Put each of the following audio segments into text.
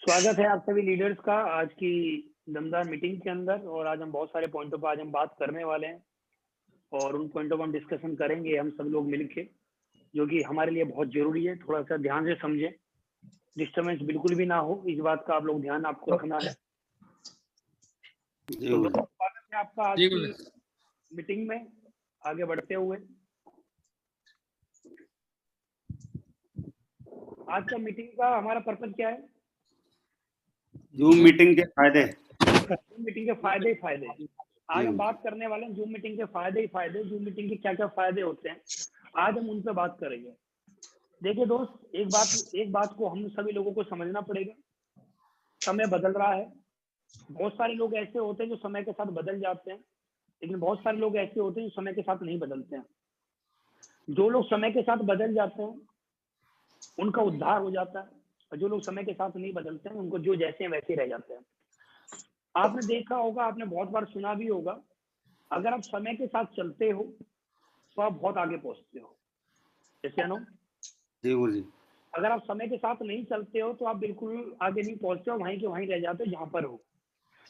स्वागत है आप सभी लीडर्स का आज की दमदार मीटिंग के अंदर। और आज हम बहुत सारे पॉइंटों पर आज हम बात करने वाले हैं और उन पॉइंटों पर हम डिस्कशन करेंगे हम सब लोग मिलके, जो कि हमारे लिए बहुत जरूरी है। थोड़ा सा ध्यान से समझें, डिस्टर्बेंस बिल्कुल भी ना हो, इस बात का आप लोग ध्यान आपको रखना है। तो दोस्तों, स्वागत है आपका आज की मीटिंग में। आगे बढ़ते हुए आज का मीटिंग का हमारा पर्पज क्या है? जूम मीटिंग के फायदे। जूम मीटिंग के फायदे ही फायदे। आज हम बात करने वाले हैं जूम मीटिंग के फायदे ही फायदे। जूम मीटिंग के क्या क्या फायदे होते हैं, आज हम उन पर बात करेंगे। देखिए दोस्त, एक बात को हम सभी लोगों को समझना पड़ेगा। समय बदल रहा है। बहुत सारे लोग ऐसे होते हैं जो समय के साथ बदल जाते हैं, लेकिन बहुत सारे लोग ऐसे होते हैं जो समय के साथ नहीं बदलते हैं। जो लोग समय के साथ बदल जाते हैं उनका उद्धार हो जाता है, और जो लोग समय के साथ नहीं बदलते हैं उनको जो जैसे हैं वैसे रह जाते हैं। आपने देखा होगा, आपने बहुत बार सुना भी होगा, अगर आप समय के साथ चलते हो तो आप बहुत आगे पहुंचते हो। जैसे जी। अगर आप समय के साथ नहीं चलते हो तो आप बिल्कुल आगे नहीं पहुंचते हो, वहीं के वहीं रह जाते हो जहां पर हो।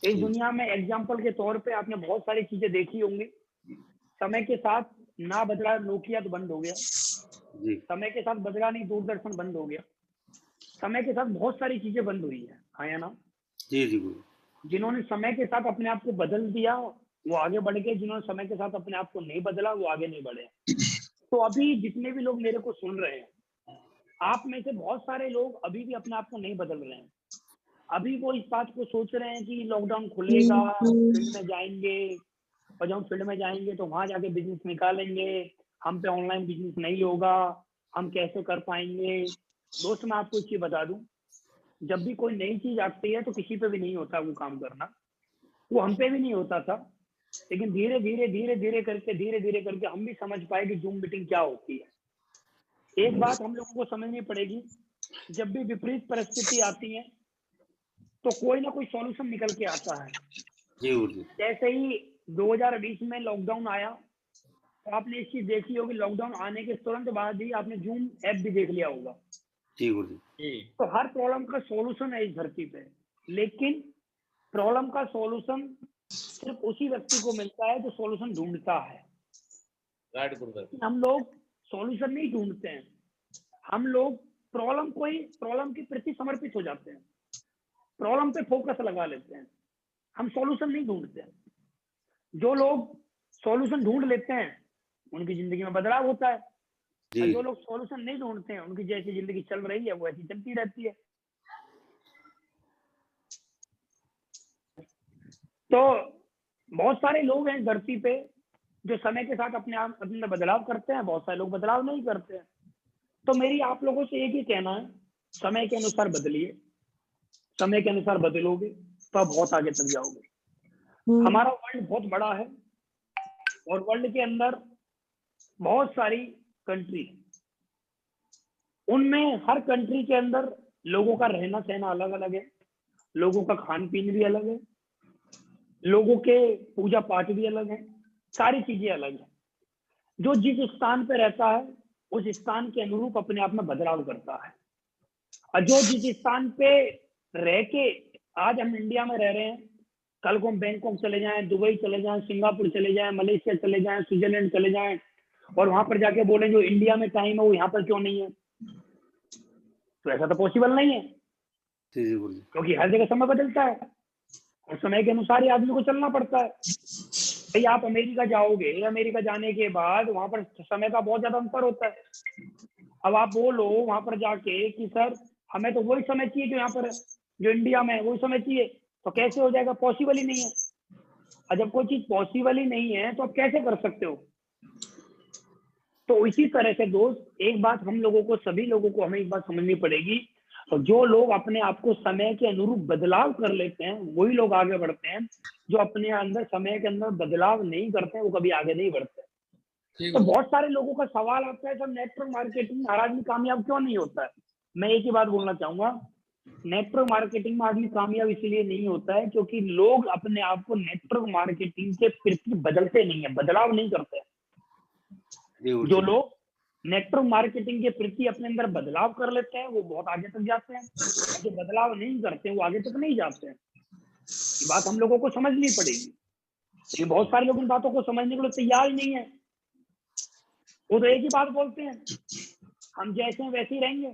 इस दुनिया में एग्जाम्पल के तौर पे आपने बहुत सारी चीजें देखी होंगी। समय के साथ ना बदला नोकिया तो बंद हो गया, समय के साथ बदला नहीं दूरदर्शन बंद हो गया, समय के साथ बहुत सारी चीजें बंद हुई है, हाँ या ना? जी। जिन्होंने समय के साथ अपने आप को बदल दिया वो आगे बढ़ गए, जिन्होंने समय के साथ अपने आप को नहीं बदला वो आगे नहीं बढ़े। तो अभी जितने भी लोग मेरे को सुन रहे हैं, आप में से बहुत सारे लोग अभी भी अपने आप को नहीं बदल रहे हैं। अभी वो इस बात को सोच रहे हैं कि लॉकडाउन खुलेगा, फील्ड में जाएंगे, और जब फील्ड में जाएंगे तो वहां जाके बिजनेस निकालेंगे, हम पे ऑनलाइन बिजनेस नहीं होगा, हम कैसे कर पाएंगे। दोस्त, मैं आपको एक चीज बता दूं, जब भी कोई नई चीज आती है तो किसी पे भी नहीं होता वो काम करना, वो हम पे भी नहीं होता था। लेकिन धीरे धीरे करके हम भी समझ पाए कि जूम मीटिंग क्या होती है। एक बात हम लोगों को समझनी पड़ेगी, जब भी विपरीत परिस्थिति आती है तो कोई ना कोई सॉल्यूशन निकल के आता है। जैसे ही 2020 में लॉकडाउन आया तो आपने एक चीज देखी होगी, लॉकडाउन आने के तुरंत बाद ही आपने जूम ऐप भी देख लिया होगा। तो हर प्रॉब्लम का सॉल्यूशन है इस धरती पे, लेकिन प्रॉब्लम का सॉल्यूशन सिर्फ उसी व्यक्ति को मिलता है जो सॉल्यूशन ढूंढता है। हम लोग सॉल्यूशन नहीं ढूंढते हैं, हम लोग प्रॉब्लम के प्रति समर्पित हो जाते हैं, प्रॉब्लम पे फोकस लगा लेते हैं, हम सॉल्यूशन नहीं ढूंढते हैं। जो लोग सॉल्यूशन ढूंढ लेते हैं उनकी जिंदगी में बदलाव होता है, और जो लोग सॉल्यूशन नहीं ढूंढते हैं उनकी जैसी जिंदगी चल रही है वो ऐसी चलती रहती है। तो बहुत सारे लोग हैं धरती पे जो समय के साथ अपने आप अपने बदलाव करते हैं, बहुत सारे लोग बदलाव नहीं करते हैं। तो मेरी आप लोगों से एक ही कहना है, समय के अनुसार बदलिए, समय के अनुसार बदलोगे तो आप बहुत आगे तक जाओगे। हमारा वर्ल्ड बहुत बड़ा है और वर्ल्ड के अंदर बहुत सारी कंट्री, उनमें हर कंट्री के अंदर लोगों का रहना सहना अलग अलग है, लोगों का खान पीन भी अलग है, लोगों के पूजा पाठ भी अलग है, सारी चीजें अलग है। जो जिस स्थान पे रहता है उस स्थान के अनुरूप अपने आप में बदलाव करता है, और जो जिस स्थान पे रह के, आज हम इंडिया में रह रहे हैं, कल को हम बैंकॉक चले जाएं, दुबई चले जाएं, सिंगापुर चले जाएं, मलेशिया चले जाएं, स्विट्जरलैंड चले जाएं, और वहां पर जाके बोले जो इंडिया में टाइम है वो यहाँ पर क्यों नहीं है? तो ऐसा तो पॉसिबल नहीं है, क्योंकि हर जगह समय बदलता है और समय के अनुसार ही आदमी को चलना पड़ता है। भाई आप अमेरिका जाओगे, अमेरिका जाने के बाद वहां पर समय का बहुत ज्यादा अंतर होता है। अब आप बोलो वहां पर जाके कि सर हमें तो वही समय चाहिए जो यहाँ पर जो इंडिया में है वही समय चाहिए, तो कैसे हो जाएगा? पॉसिबल ही नहीं है। और जब कोई चीज पॉसिबल ही नहीं है तो आप कैसे कर सकते हो? तो इसी तरह से दोस्त, एक बात हम लोगों को, सभी लोगों को हमें एक बात समझनी पड़ेगी, और जो लोग अपने आप को समय के अनुरूप बदलाव कर लेते हैं वही लोग आगे बढ़ते हैं। जो अपने अंदर समय के अंदर बदलाव नहीं करते हैं वो कभी आगे नहीं बढ़ते। तो बहुत सारे लोगों का सवाल आता है, सर नेटवर्क मार्केटिंग में हर आदमी कामयाब क्यों नहीं होता है? मैं एक ही बात बोलना चाहूंगा, नेटवर्क मार्केटिंग में आदमी कामयाब इसलिए नहीं होता है क्योंकि लोग अपने आप को नेटवर्क मार्केटिंग के प्रति बदलते नहीं है, बदलाव नहीं करते। जो लोग नेटवर्क मार्केटिंग के प्रति अपने अंदर बदलाव कर लेते हैं वो बहुत आगे तक जाते हैं, जो बदलाव नहीं करते वो आगे तक नहीं जाते हैं। ये बात हम लोगों को समझनी पड़ेगी। लेकिन बहुत सारे लोग इन बातों को समझने के लिए तैयार ही नहीं है। वो तो एक ही बात बोलते हैं, हम जैसे हैं वैसे ही रहेंगे,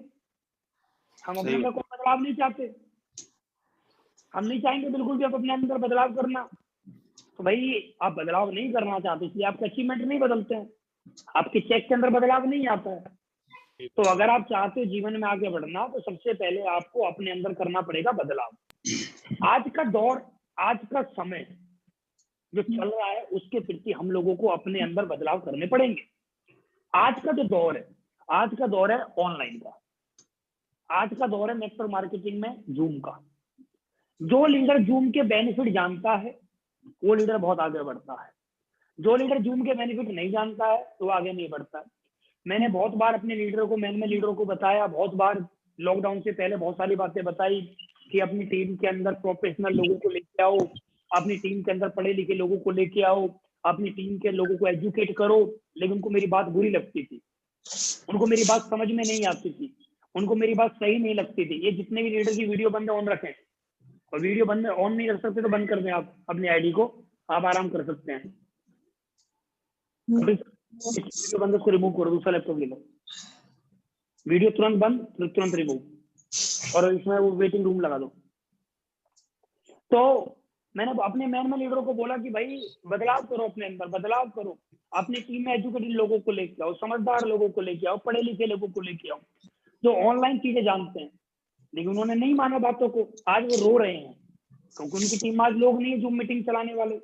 हम अपने अंदर कोई बदलाव नहीं चाहते। हम नहीं चाहेंगे बिल्कुल भी आप अपने अंदर बदलाव करना। तो भाई आप बदलाव नहीं करना चाहते इसलिए आपके अचीवमेंट नहीं बदलते हैं, आपके चेक के अंदर बदलाव नहीं आता है। तो अगर आप चाहते हो जीवन में आगे बढ़ना तो सबसे पहले आपको अपने अंदर करना पड़ेगा बदलाव। आज का दौर, आज का समय जो चल रहा है उसके प्रति हम लोगों को अपने अंदर बदलाव करने पड़ेंगे। आज का जो दौर है, आज का दौर है ऑनलाइन का, आज का दौर है नेटवर्क मार्केटिंग में जूम का। जो लीडर जूम के बेनिफिट जानता है वो लीडर बहुत आगे बढ़ता है। जो लीडर जूम के बेनिफिट नहीं जानता है तो आगे नहीं बढ़ता है। मैंने बहुत बार अपने लीडरों को, मैंने लीडरों को बताया, बहुत बार लॉकडाउन से पहले बहुत सारी बातें बताई कि अपनी टीम के अंदर प्रोफेशनल लोगों को लेके आओ, अपनी टीम के अंदर पढ़े लिखे लोगों को लेके आओ, अपनी टीम के लोगों को एजुकेट करो। लेकिन उनको मेरी बात बुरी लगती थी, उनको मेरी बात समझ में नहीं आती थी, उनको मेरी बात सही नहीं लगती थी। ये जितने भी लीडर की वीडियो बंद ऑन रखें, और वीडियो बंद ऑन नहीं रख सकते तो बंद कर दें आप अपनी आईडी को, आप आराम कर सकते हैं। वीडियो बंद, उसको रिमूव करो, दूसरा लैपटॉप ले लो, वीडियो तुरंत बंद, तुरंत रिमूव, और इसमें वो वेटिंग रूम लगा दो। तो मैंने अपने मैन लीडरों को बोला कि भाई बदलाव करो, अपने अंदर बदलाव करो, अपनी टीम में एजुकेटेड लोगों को लेके आओ, समझदार लोगों को लेके आओ, पढ़े लिखे लोगों को लेके आओ, जो ऑनलाइन चीजें जानते हैं। लेकिन उन्होंने नहीं माना बातों को। आज वो रो रहे हैं क्योंकि उनकी टीम में आज लोग नहीं है जूम मीटिंग चलाने वाले।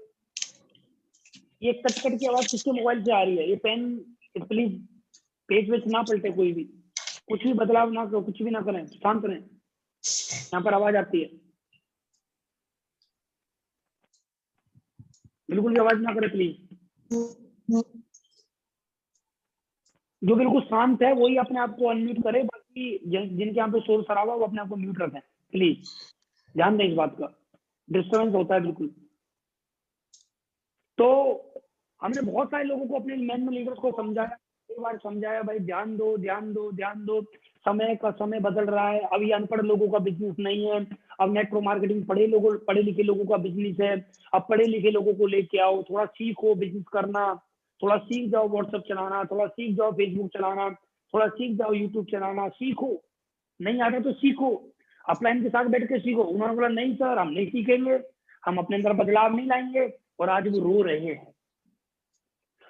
ये कट कट की आवाज किसके मोबाइल से आ रही है? ये पेन प्लीज पेज वेज ना पलटे, कोई भी कुछ भी बदलाव ना करो, कुछ भी ना करें, शांत रहें, यहाँ पर आवाज आती है, बिल्कुल भी आवाज ना करें प्लीज। जो बिल्कुल शांत है वही अपने आप को अनम्यूट करे, बाकी जिनके यहाँ पे शोर शराबा वो अपने आप को म्यूट रखें प्लीज, ध्यान दें इस बात का, डिस्टर्बेंस होता है बिल्कुल। तो हमने बहुत सारे लोगों को, अपने मैन लीडर्स को समझाया, कई बार समझाया, भाई ध्यान दो ध्यान दो ध्यान दो, समय बदल रहा है। अभी अनपढ़ लोगों का बिजनेस नहीं है, अब नेटवर्क मार्केटिंग पढ़े लिखे लोगों का बिजनेस है। अब पढ़े लिखे लोगों को लेके आओ, थोड़ा सीखो बिजनेस करना, थोड़ा सीख जाओ व्हाट्सएप चलाना, थोड़ा सीख जाओ फेसबुक चलाना, थोड़ा सीख जाओ यूट्यूब चलाना, सीखो। नहीं आता तो सीखो, अपलाइन के साथ बैठ के सीखो। उन्होंने बोला नहीं सर हम नहीं सीखेंगे, हम अपने अंदर बदलाव नहीं लाएंगे। और आज वो रो रहे हैं,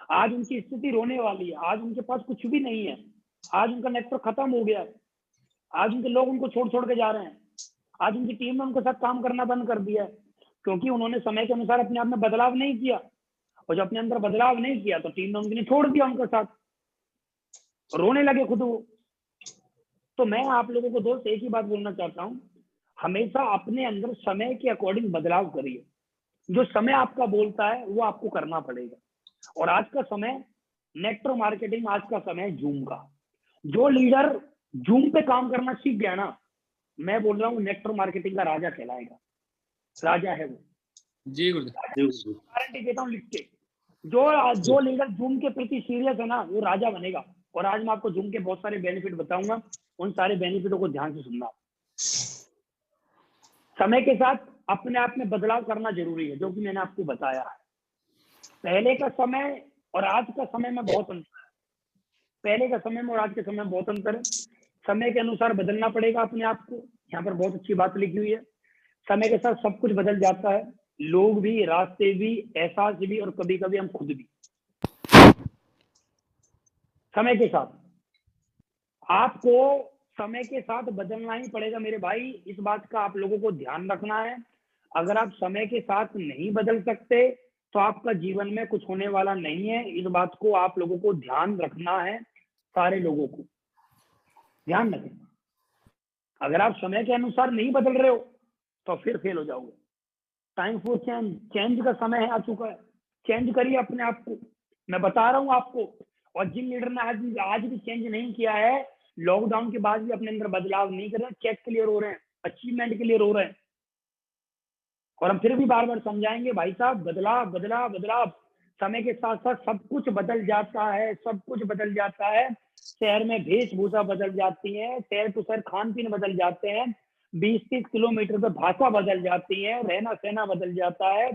आज उनकी स्थिति रोने वाली है, आज उनके पास कुछ भी नहीं है, आज उनका नेटवर्क खत्म हो गया, आज उनके लोग उनको छोड़ छोड़ के जा रहे हैं, आज उनकी टीम ने उनके साथ काम करना बंद कर दिया है, क्योंकि उन्होंने समय के अनुसार अपने आप में बदलाव नहीं किया। और जब अपने अंदर बदलाव नहीं किया तो टीम ने उनके लिए छोड़ दिया उनके साथ, रोने लगे खुद वो। तो मैं आप लोगों को दोस्त एक ही बात बोलना चाहता हूँ, हमेशा अपने अंदर समय के अकॉर्डिंग बदलाव करिए। जो समय आपका बोलता है वो आपको करना पड़ेगा। और आज का समय नेटवर्क मार्केटिंग, आज का समय जूम का। जो लीडर जूम पे काम करना सीख गया ना, मैं बोल रहा हूँ नेटवर्क मार्केटिंग का राजा कहलाएगा, राजा है वो जी गुरुदेव, गारंटी देता हूँ लिख के। जो लीडर जूम के प्रति सीरियस है ना वो राजा बनेगा। और आज मैं आपको जूम के बहुत सारे बेनिफिट बताऊंगा, उन सारे बेनिफिटों को ध्यान से सुनना। समय के साथ अपने आप में बदलाव करना जरूरी है, जो कि मैंने आपको बताया है। पहले का समय और आज का समय में बहुत अंतर है, पहले का समय में और आज के समय में बहुत अंतर है। समय के अनुसार बदलना पड़ेगा अपने आप को। यहाँ पर बहुत अच्छी बात लिखी हुई है, समय के साथ सब कुछ बदल जाता है, लोग भी, रास्ते भी, एहसास भी, और कभी कभी हम खुद भी। समय के साथ आपको समय के साथ बदलना ही पड़ेगा मेरे भाई, इस बात का आप लोगों को ध्यान रखना है। अगर आप समय के साथ नहीं बदल सकते तो आपका जीवन में कुछ होने वाला नहीं है। इस बात को आप लोगों को ध्यान रखना है, सारे लोगों को ध्यान रखें। अगर आप समय के अनुसार नहीं बदल रहे हो तो फिर फेल हो जाओगे। टाइम फॉर चेंज, चेंज का समय है, आ चुका है। चेंज करिए अपने आप को, मैं बता रहा हूँ आपको। और जिन लीडर ने आज भी चेंज नहीं किया है, लॉकडाउन के बाद भी अपने अंदर बदलाव नहीं कर रहे, चेक क्लियर हो रहे हैं, अचीवमेंट क्लियर हो रहे हैं। और हम फिर भी बार बार समझाएंगे, भाई साहब बदलाव बदलाव बदलाव, समय के साथ साथ सब कुछ बदल जाता है, सब कुछ बदल जाता है। शहर में वेशभूषा बदल जाती है, शहर टू शहर खान पीन बदल जाते हैं, 20-30 किलोमीटर पे भाषा बदल जाती है, रहना सहना बदल जाता है,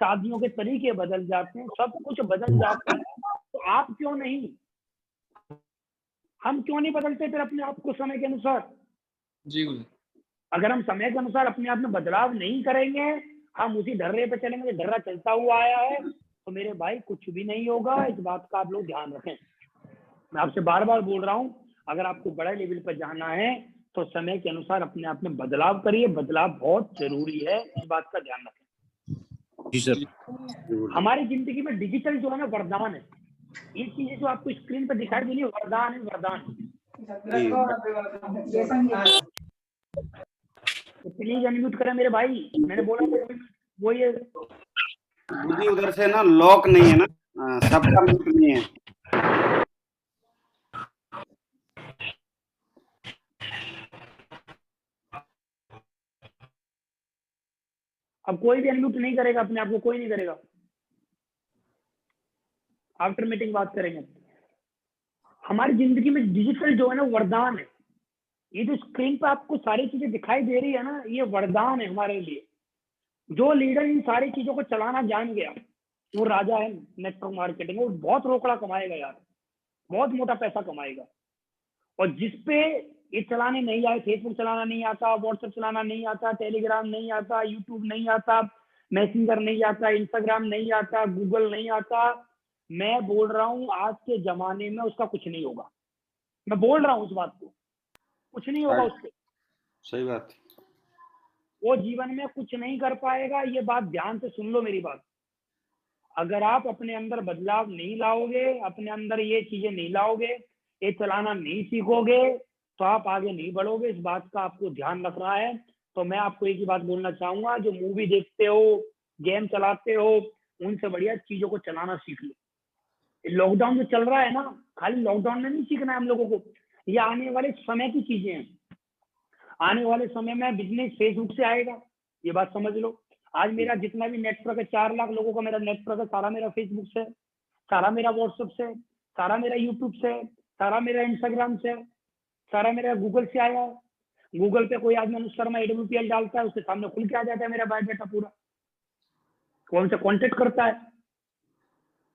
शादियों के तरीके बदल जाते हैं, सब कुछ बदल जाता है। तो आप क्यों नहीं, हम क्यों नहीं बदलते फिर अपने आप को समय के अनुसार? जी गुरुजी। अगर हम समय के अनुसार अपने आप में बदलाव नहीं करेंगे, हम उसी ढर्रे पे चलेंगे, ढर्रा चलता हुआ आया है, तो मेरे भाई कुछ भी नहीं होगा। इस बात का आप लोग ध्यान रखें। मैं आपसे बार बार बोल रहा हूँ, अगर आपको बड़े लेवल पर जाना है तो समय के अनुसार अपने आप में बदलाव करिए। बदलाव बहुत जरूरी है, इस बात का ध्यान रखें। जी सर। हमारी जिंदगी में डिजिटल जो है ना वरदान है। ये चीजें जो आपको स्क्रीन पर दिखाई दे रही है वरदान है, वरदान। तो प्लीज अनम्यूट करें मेरे भाई, मैंने बोला था वो ये गुरुजी उधर से ना लॉक नहीं है ना, सबका म्यूट नहीं है। अब कोई भी अनम्यूट नहीं करेगा अपने आप को, कोई नहीं करेगा। आफ्टर मीटिंग बात करेंगे। हमारी जिंदगी में डिजिटल जो है ना वरदान है। ये जो स्क्रीन पर आपको सारी चीजें दिखाई दे रही है ना, ये वरदान है हमारे लिए। जो लीडर इन सारी चीजों को चलाना जान गया वो राजा है नेटवर्क मार्केटिंग। वो बहुत रोकड़ा कमाएगा यार, बहुत मोटा पैसा कमाएगा। और जिसपे ये चलाने नहीं आए, फेसबुक चलाना नहीं आता, व्हाट्सएप चलाना नहीं आता, टेलीग्राम नहीं आता, यूट्यूब नहीं आता, मैसेंजर नहीं आता, इंस्टाग्राम नहीं आता, गूगल नहीं आता, मैं बोल रहा हूँ आज के जमाने में उसका कुछ नहीं होगा। मैं बोल रहा हूँ उस बात को, कुछ नहीं होगा उससे। सही बात। वो जीवन में कुछ नहीं कर पाएगा। ये बात ध्यान से सुन लो मेरी बात। अगर आप अपने अंदर बदलाव नहीं लाओगे, अपने अंदर ये चीजें नहीं लाओगे, ये चलाना नहीं सीखोगे, तो आप आगे नहीं बढ़ोगे। इस बात का आपको ध्यान रखना है। तो मैं आपको एक ही बात बोलना चाहूंगा, जो मूवी देखते हो, गेम चलाते हो, उनसे बढ़िया चीजों को चलाना सीख लो। लॉकडाउन जो चल रहा है ना, खाली लॉकडाउन में नहीं सीखना है हम लोगों को, ये आने वाले समय की चीजें हैं। आने वाले समय में बिजनेस फेसबुक से आएगा, ये बात समझ लो। आज मेरा जितना भी नेटवर्क है, 4 लाख लोगों का मेरा नेटवर्क है, सारा मेरा फेसबुक से, सारा मेरा व्हाट्सएप से, सारा मेरा यूट्यूब से, सारा मेरा इंस्टाग्राम से, सारा मेरा गूगल से आया है। गूगल पे कोई आदमी अनुज शर्मा AWPL डालता है, उसके सामने खुल के आ जाता है मेरा बायोडाटा पूरा, कौन से कॉन्टेक्ट करता है।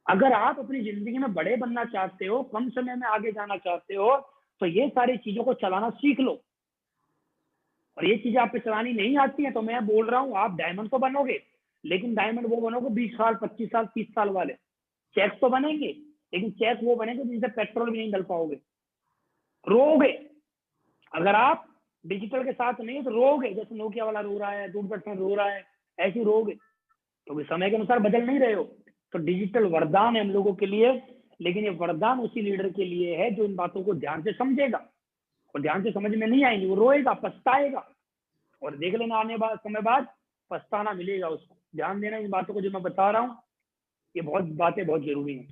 अगर आप अपनी जिंदगी में बड़े बनना चाहते हो, कम समय में आगे जाना चाहते हो, तो ये सारी चीजों को चलाना सीख लो। और ये चीजें आप पे चलानी नहीं आती है, तो मैं बोल रहा हूँ आप डायमंड तो बनोगे, लेकिन डायमंड वो बनोगे 20 साल 25 साल 30 साल वाले। चेक तो बनेंगे, लेकिन चेक वो बनेंगे जिनसे पेट्रोल भी नहीं डल पाओगे, रोगे। अगर आप डिजिटल के साथ नहीं तो रोगे, जैसे नोकिया वाला रो रहा है, दूरदर्शन रो रहा है, ऐसे ही रोगे। तो समय के अनुसार बदल नहीं रहे हो। तो डिजिटल वरदान है हम लोगों के लिए, लेकिन ये वरदान उसी लीडर के लिए है जो इन बातों को ध्यान से समझेगा। और ध्यान से समझ में नहीं आएंगे, वो रोएगा, पछताएगा, और देख लेना आने बाद समय बाद पछताना मिलेगा उसको। ध्यान देना इन बातों को जो मैं बता रहा हूँ, ये बहुत बातें बहुत जरूरी हैं।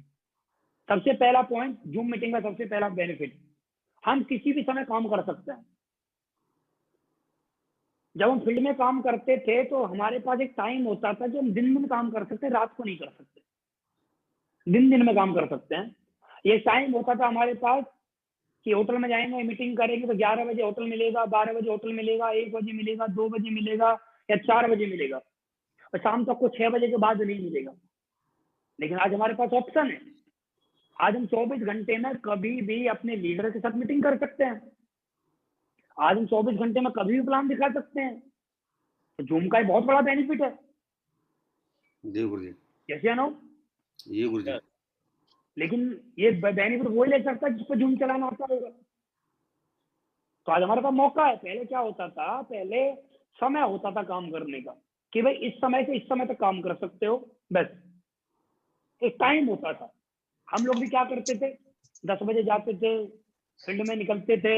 सबसे पहला पॉइंट, जूम मीटिंग का सबसे पहला बेनिफिट, हम किसी भी समय काम कर सकते हैं। जब हम फील्ड में काम करते थे तो हमारे पास एक टाइम होता था जो हम दिन में काम कर सकते, रात को नहीं कर सकते। दिन में काम कर सकते हैं। ये टाइम होता था हमारे पास कि होटल में जाएंगे, मीटिंग करेंगे तो 11 बजे होटल मिलेगा, 12 बजे होटल मिलेगा, 1 बजे मिलेगा, 2 बजे मिलेगा या 4 बजे मिलेगा, और शाम तक को 6 बजे के बाद नहीं मिलेगा। लेकिन आज हमारे पास ऑप्शन है। आज हम 24 घंटे में कभी भी अपने लीडर के साथ मीटिंग कर सकते हैं। आज हम 24 घंटे में कभी भी प्लान दिखा सकते हैं। तो जूम का एक बहुत बड़ा बेनिफिट है। जी गुरुजी। कैसे अनु? जी गुरुजी। लेकिन ये बेनिफिट वही ले सकता है जिसको जूम चलाना आता होगा। तो आज हमारे पास मौका है। पहले क्या होता था, पहले समय होता था काम करने का कि भाई इस समय से इस समय तक काम कर सकते हो, बस एक टाइम होता था। हम लोग भी क्या करते थे, 10 बजे जाते थे, फील्ड में निकलते थे,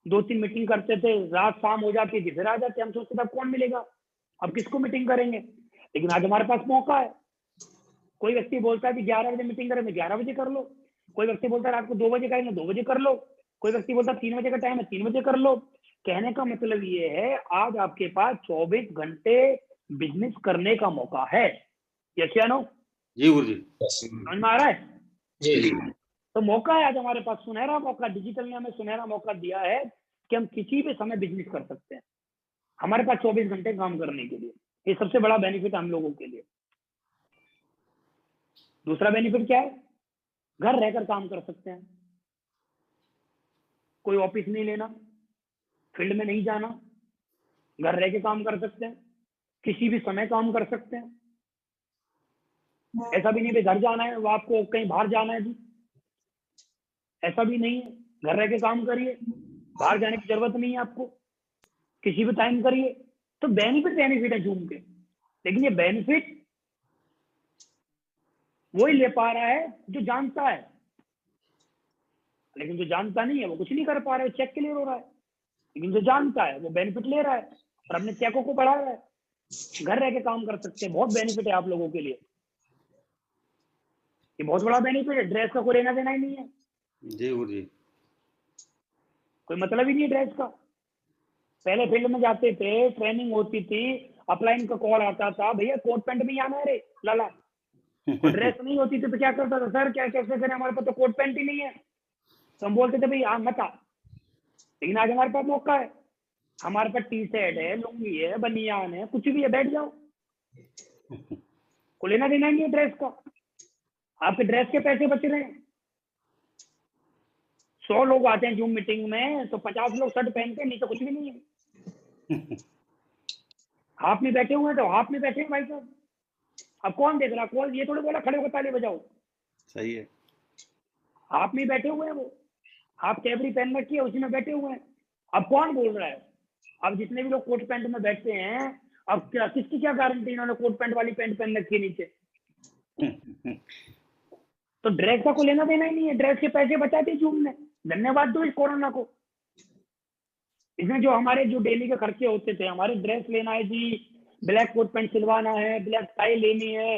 2-3 मीटिंग करते थे, रात शाम हो जाती थी, फिर आ जाते। हम सोचते थे अब कौन मिलेगा, अब किसको मीटिंग करेंगे। लेकिन आज हमारे पास मौका है। कोई व्यक्ति बोलता है कि 11 बजे मीटिंग करें, 11 बजे कर लो। कोई व्यक्ति बोलता है रात को 2 बजे करेंगे, 2 बजे कर लो। कोई व्यक्ति बोलता है 3 बजे का टाइम है, 3 बजे कर लो। कहने का मतलब ये है, आज आपके पास 24 घंटे बिजनेस करने का मौका है। यस या नो? जी गुरुजी। समझ में आ रहा है? जी। तो मौका है आज हमारे पास, सुनहरा मौका, डिजिटल ने हमें सुनहरा मौका दिया है कि हम किसी भी समय बिजनेस कर सकते हैं। हमारे पास 24 घंटे काम करने के लिए, ये सबसे बड़ा बेनिफिट है हम लोगों के लिए। दूसरा बेनिफिट क्या है? घर रहकर काम कर सकते हैं, कोई ऑफिस नहीं लेना, फील्ड में नहीं जाना, घर रह के काम कर सकते हैं, किसी भी समय काम कर सकते हैं। ऐसा भी नहीं भाई घर जाना है, वो आपको कहीं बाहर जाना है जी, ऐसा भी नहीं है। घर रह के काम करिए, बाहर जाने की जरूरत नहीं है आपको, किसी भी टाइम करिए। तो बेनिफिट है जूम के, लेकिन ये बेनिफिट वही ले पा रहा है जो जानता है, लेकिन जो जानता नहीं है वो कुछ नहीं कर पा रहा है, चेक क्लियर हो रहा है। लेकिन जो जानता है वो बेनिफिट ले रहा है और अपने चेकों को बढ़ा रहा है, घर रह के काम कर सकते हैं। बहुत बेनिफिट है आप लोगों के लिए, ये बहुत बड़ा बेनिफिट है। ड्रेस का कोई लेना देना ही नहीं है जी गुरुजी, कोई मतलब ही नहीं है ड्रेस का। पहले फील्ड में जाते थे, ट्रेनिंग होती थी, अपलाइन का कॉल आता था, भैया कोट पैंट में ही आना है रे लाला, और ड्रेस नहीं होती थी तो क्या करता था, सर क्या कैसे करें, हमारे पास तो कोट पैंट ही नहीं है। तो हम बोलते थे भाई आ मत आ, लेकिन आज हमारे पास मौका है, हमारे पास टी शर्ट है, लुंगी है, बनियान है, कुछ भी है, बैठ जाओ, को लेना देना नहीं है ड्रेस का। आपके ड्रेस के पैसे बच रहे हैं। 100 लोग आते हैं जूम मीटिंग में तो 50 लोग शर्ट पहनते हैं, नहीं तो कुछ भी नहीं है। हाफ में बैठे हुए हैं तो हाफ में बैठे हैं भाई साहब। अब कौन देख रहा? कौन? ये थोड़ी बोला खड़े होकर ताली बजाओ। सही है। हाफ में बैठे हुए हैं, वो हाफ कैबरी पहन रखी है, उसी में बैठे हुए हैं। अब कौन बोल रहा है? अब जितने भी लोग कोट पैंट में बैठते हैं, अब क्या किसकी क्या गारंटी इन्होंने कोट पैंट वाली पैंट पहन रखी है नीचे? तो ड्रेस का कोई लेना देना ही नहीं है, ड्रेस के पैसे बचा दिए जूम ने। धन्यवाद दो इस कोरोना को। इसमें जो हमारे जो डेली के खर्चे होते थे, हमारे ड्रेस लेना है जी, ब्लैक कोट पैंट सिलवाना है, ब्लैक टाई लेनी है,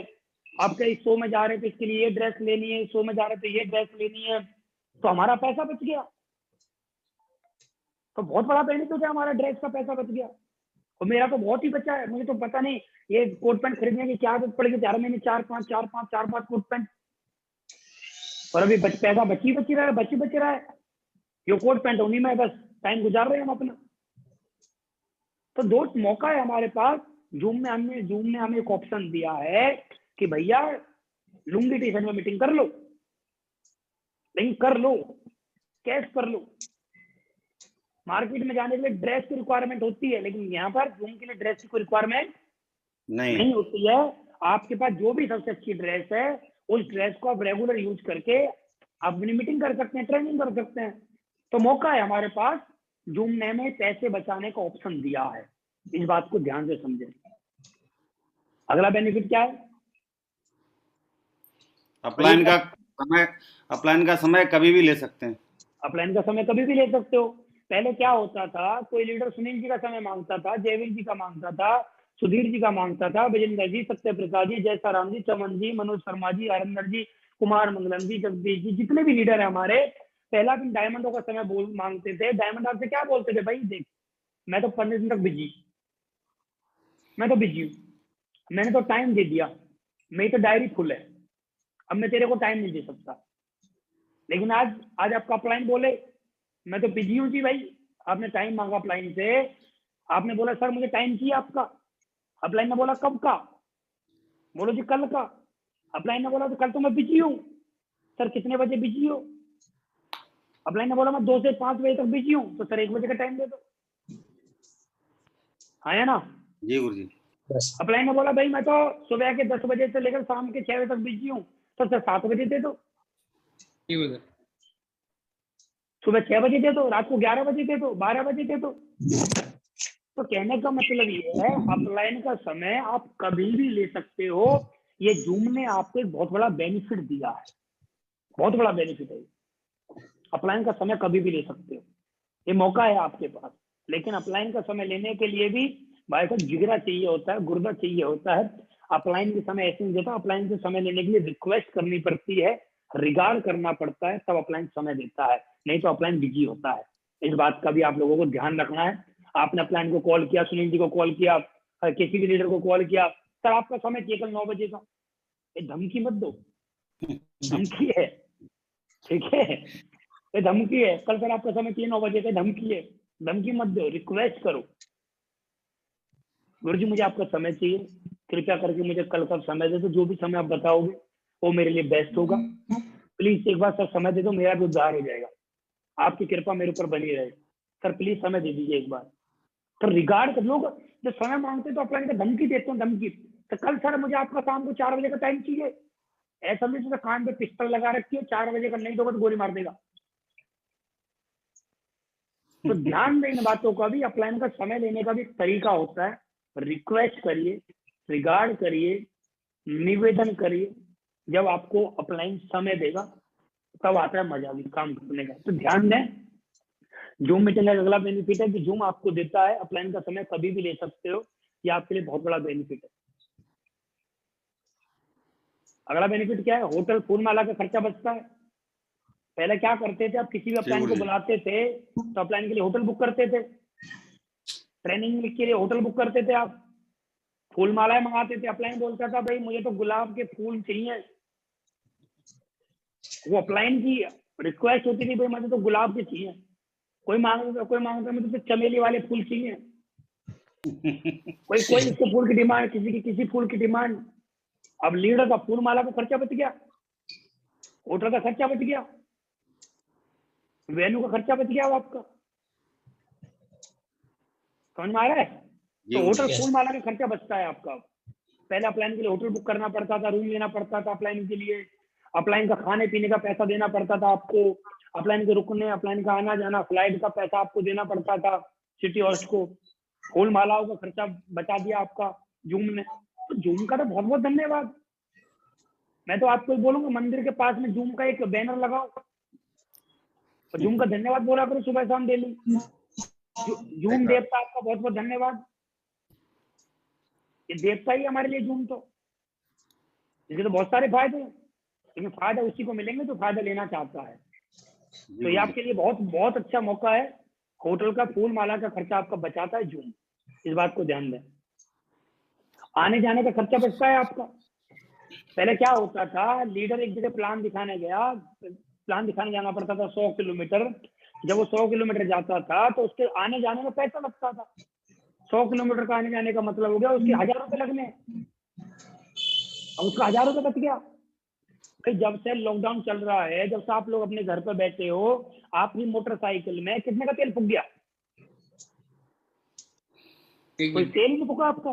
आपके इस शो में जा रहे थे इसके लिए ये ड्रेस लेनी है, इस शो में जा रहे थे ये ड्रेस लेनी है, तो हमारा पैसा बच गया। तो बहुत बड़ा बेनिफिट है, हमारा ड्रेस का पैसा बच गया। और मेरा तो बहुत ही बचा है, मुझे तो पता नहीं ये कोट पैंट खरीदने की क्या आदत पड़ेगी, 4 महीने 4-5 कोट पैंट, और अभी पैसा बची रहा है, बच रहा है। ये कोट पैंट उन्हीं में बस टाइम गुजार रहे हैं हम अपना। तो दोस्त मौका है हमारे पास, जूम ने हमें एक ऑप्शन दिया है कि भैया लुंगी टी शर्ट में मीटिंग कर लो, लेकिन कर लो कैश कर लो। मार्केट में जाने के लिए ड्रेस की रिक्वायरमेंट होती है, लेकिन यहाँ पर जूम के लिए ड्रेस की कोई रिक्वायरमेंट नहीं होती है। आपके पास जो भी सबसे अच्छी ड्रेस है, उस ड्रेस को आप रेगुलर यूज करके आप अपनी मीटिंग कर सकते हैं, ट्रेनिंग कर सकते हैं। तो मौका है हमारे पास, जूम ने हमें पैसे बचाने का ऑप्शन दिया है, इस बात को ध्यान से समझें। अगला बेनिफिट क्या है? अपलाइन का समय कभी भी ले सकते हैं। अपलाइन का समय कभी भी ले सकते हो। पहले क्या होता था, कोई लीडर सुनील जी का समय मांगता था, जयवीर जी का मांगता था, सुधीर जी का मांगता था, विजेंद्र जी, सत्य प्रसाद जी, जयसा राम जी, चमन जी, मनोज शर्मा जी, हरिंदर जी, कुमार मंगलम जी, जगदीश जी, जितने भी लीडर है हमारे, पहला दिन डायमंडों का समय मांगते थे। डायमंड आपसे क्या बोलते थे, भाई देख मैं तो 15 दिन तक बिजी, मैं तो बिजी हूँ, मैंने तो टाइम दे दिया, मेरी तो डायरी फुल है, अब मैं तेरे को टाइम नहीं दे सकता। लेकिन आज आपका अपलाइन बोले मैं तो बिजी हूँ जी भाई, आपने टाइम मांगा अपलाइन से, आपने बोला सर मुझे टाइम चाहिए आपका, अपलाइन ने बोला कब का, बोलो जी कल का। अपलाइन ने बोला तो कल तो मैं बिजी हूँ, सर कितने बजे बिजी हो? अपलाइन ने बोला मैं 2 से 5 बजे तक बिजी हूँ, तो सर 1 बजे का टाइम दे दो। हाँ है ना? जी गुरुजी। अपलाइन ने बोला भाई मैं तो सुबह के 10 बजे से लेकर शाम के 6 बजे तक बिजी हूँ, तो सर 7 बजे दे दो, सुबह 6 बजे दे दो, रात को 11 बजे दे दो, 12 बजे दे दो। तो कहने का मतलब ये है, अपलाइन का समय आप कभी भी ले सकते हो। ये जूम ने आपको एक बहुत बड़ा बेनिफिट दिया है, बहुत बड़ा बेनिफिट है। अपलाइन का समय कभी भी ले सकते हो, ये मौका है आपके पास। लेकिन अपलाइन का समय लेने के लिए भी भाई को जिगरा चाहिए होता है, गुर्दा चाहिए होता है। अपलाइन के समय ऐसे नहीं देता, अपलाइन से समय लेने के लिए रिक्वेस्ट करनी पड़ती है, रिगार्ड करना पड़ता है, तब अपलाइन समय देता है, नहीं तो अपलाइन बिजी होता है। इस बात का भी आप लोगों को ध्यान रखना है। आपने अपलाइन को कॉल किया, सुनील जी को कॉल किया, किसी भी लीडर को कॉल किया, सर आपका समय चाहिए कल 9 बजे का, ये धमकी मत दो, धमकी है। ठीक है, ये धमकी है। कल सर आपका समय 3 बजे का, धमकी है। धमकी मत दो, रिक्वेस्ट करो, गुरुजी मुझे आपका समय चाहिए, कृपया करके मुझे कल का समय दे दो, जो भी समय आप बताओगे वो मेरे लिए बेस्ट होगा, प्लीज एक बार सर समय दे दो, मेरा भी उद्धार हो जाएगा, आपकी कृपा मेरे ऊपर बनी रहे, सर प्लीज समय दे दीजिए एक बार। तो रिगार्ड कर लोग जब समय मांगते तो अपना धमकी देते हैं, धमकी। तो कल सर मुझे आपका शाम को 4 बजे का टाइम चाहिए, ऐसा नहीं तो कान पे पिस्टल लगा रखी है, 4 बजे का नहीं दोगे तो गोली मार देगा। तो ध्यान दें इन बातों का भी। अपलाइन का समय लेने का भी तरीका होता है। रिक्वेस्ट करिए, रिगार्ड करिए, निवेदन करिए, जब आपको अपलाइन समय देगा तब आता है मजा भी काम करने का। तो ध्यान दें, जूम मीटिंग का अगला बेनिफिट है कि जूम आपको देता है अपलाइन का समय कभी भी ले सकते हो, ये आपके लिए बहुत बड़ा बेनिफिट है। अगला बेनिफिट क्या है? होटल फूलमाला का खर्चा बचता है। पहले क्या करते थे, आप किसी भी अपलाइन को बुलाते थे तो अपलाइन के लिए होटल बुक करते थे, ट्रेनिंग के लिए होटल बुक करते थे, आप फूल मालाएं मंगाते थे। अपलाइन बोलता था भाई मुझे तो गुलाब के फूल चाहिए, वो अपलाइन की रिक्वेस्ट होती थी, भाई मुझे तो गुलाब के चाहिए। कोई मांगता मुझे तो चमेली वाले फूल चाहिए, कोई इसके फूल की डिमांड, किसी फूल की डिमांड। अब लीडर का फूल माला का खर्चा बच गया, होटल का खर्चा बच गया, वेन्यू का खर्चा बच गया आपका। समझ में आ रहा है? तो होटल फूल माला का खर्चा बचता है आपका। पहले अपलाइन के लिए होटल बुक करना पड़ता था, रूम लेना पड़ता था अपलाइन के लिए, अपलाइन का खाने पीने का पैसा देना पड़ता था आपको, अपलाइन के रुकने, अपलाइन का आना जाना, फ्लाइट का पैसा आपको देना पड़ता था सिटी हॉस्ट को। फूल मालाओं का खर्चा बचा दिया आपका जूम ने। तो जूम का तो बहुत बहुत धन्यवाद। मैं तो आपको बोलूंगा मंदिर के पास में जूम का एक बैनर लगाओ, तो जूम का धन्यवाद बोला करो सुबह शाम डेली। जूम देवता आपका बहुत बहुत धन्यवाद, ये देवता ही हमारे लिए जूम। तो इसके तो बहुत सारे फायदे हैं, लेकिन फायदा उसी को मिलेंगे जो फायदा लेना चाहता है। तो ये आपके लिए बहुत बहुत अच्छा मौका है। होटल का फूल माला का खर्चा आपका बचाता है जूम, इस बात को ध्यान दें। आने जाने का खर्चा बचता है आपका। पहले क्या होता था, लीडर एक जगह प्लान दिखाने गया, प्लान दिखाने जाना पड़ता था 100 किलोमीटर। जब वो 100 किलोमीटर जाता था तो उसके आने जाने में पैसा लगता था। 100 किलोमीटर का आने जाने का मतलब हो गया उसके 1000 रुपए लगने, अब उसका 1000 रुपए बच गया। भाई जब से लॉकडाउन चल रहा है, जब से आप लोग अपने घर पर बैठे हो, आपकी मोटरसाइकिल में कितने का तेल फूक गया? कोई तेल नहीं फूका आपका,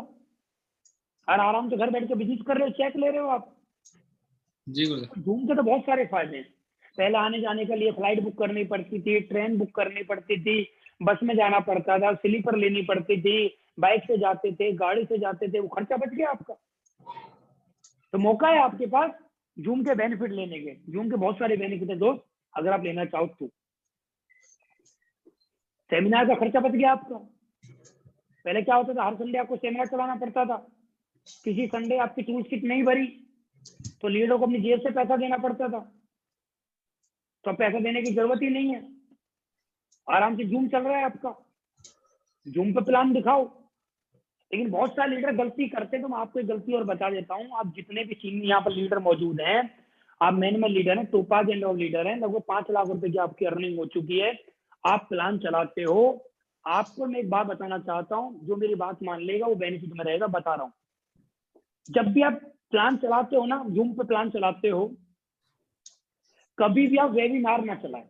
और आराम से घर बैठ के बिजनेस कर रहे हो, चेक ले रहे हो आप। जी जूम के तो बहुत सारे फायदे हैं। पहले आने जाने के लिए फ्लाइट बुक करनी पड़ती थी, ट्रेन बुक करनी पड़ती थी, बस में जाना पड़ता था, स्लीपर लेनी पड़ती थी, बाइक से जाते थे, गाड़ी से जाते थे, वो खर्चा बच गया आपका। तो मौका है आपके पास जूम के बेनिफिट लेने के। जूम के बहुत सारे बेनिफिट है दोस्त, अगर आप लेना चाहो तो। सेमिनार का खर्चा बच गया आपका। पहले क्या होता था, हर संडे आपको सेमिनार चलाना पड़ता था, किसी संडे आपकी टूल्स किट नहीं भरी तो लीडर को अपनी जेब से पैसा देना पड़ता था। तो पैसा देने की जरूरत ही नहीं है, आराम से जूम चल रहा है आपका, जूम पे प्लान दिखाओ। लेकिन बहुत सारे लीडर गलती करते हैं, तो मैं आपको एक गलती और बता देता हूँ। आप जितने भी सीनियर यहाँ पर लीडर मौजूद हैं, आप मैन में लीडर हैं, टोपाज एंड ऑफ लीडर हैं, लगभग 5 लाख रुपए की आपकी अर्निंग हो चुकी है, आप प्लान चलाते हो। आपको मैं एक बात बताना चाहता हूँ, जो मेरी बात मान लेगा वो बेनिफिट में रहेगा, बता रहा हूँ। जब भी आप प्लान चलाते हो ना, जूम पे प्लान चलाते हो, कभी भी आप वेबिनार ना चलाएं,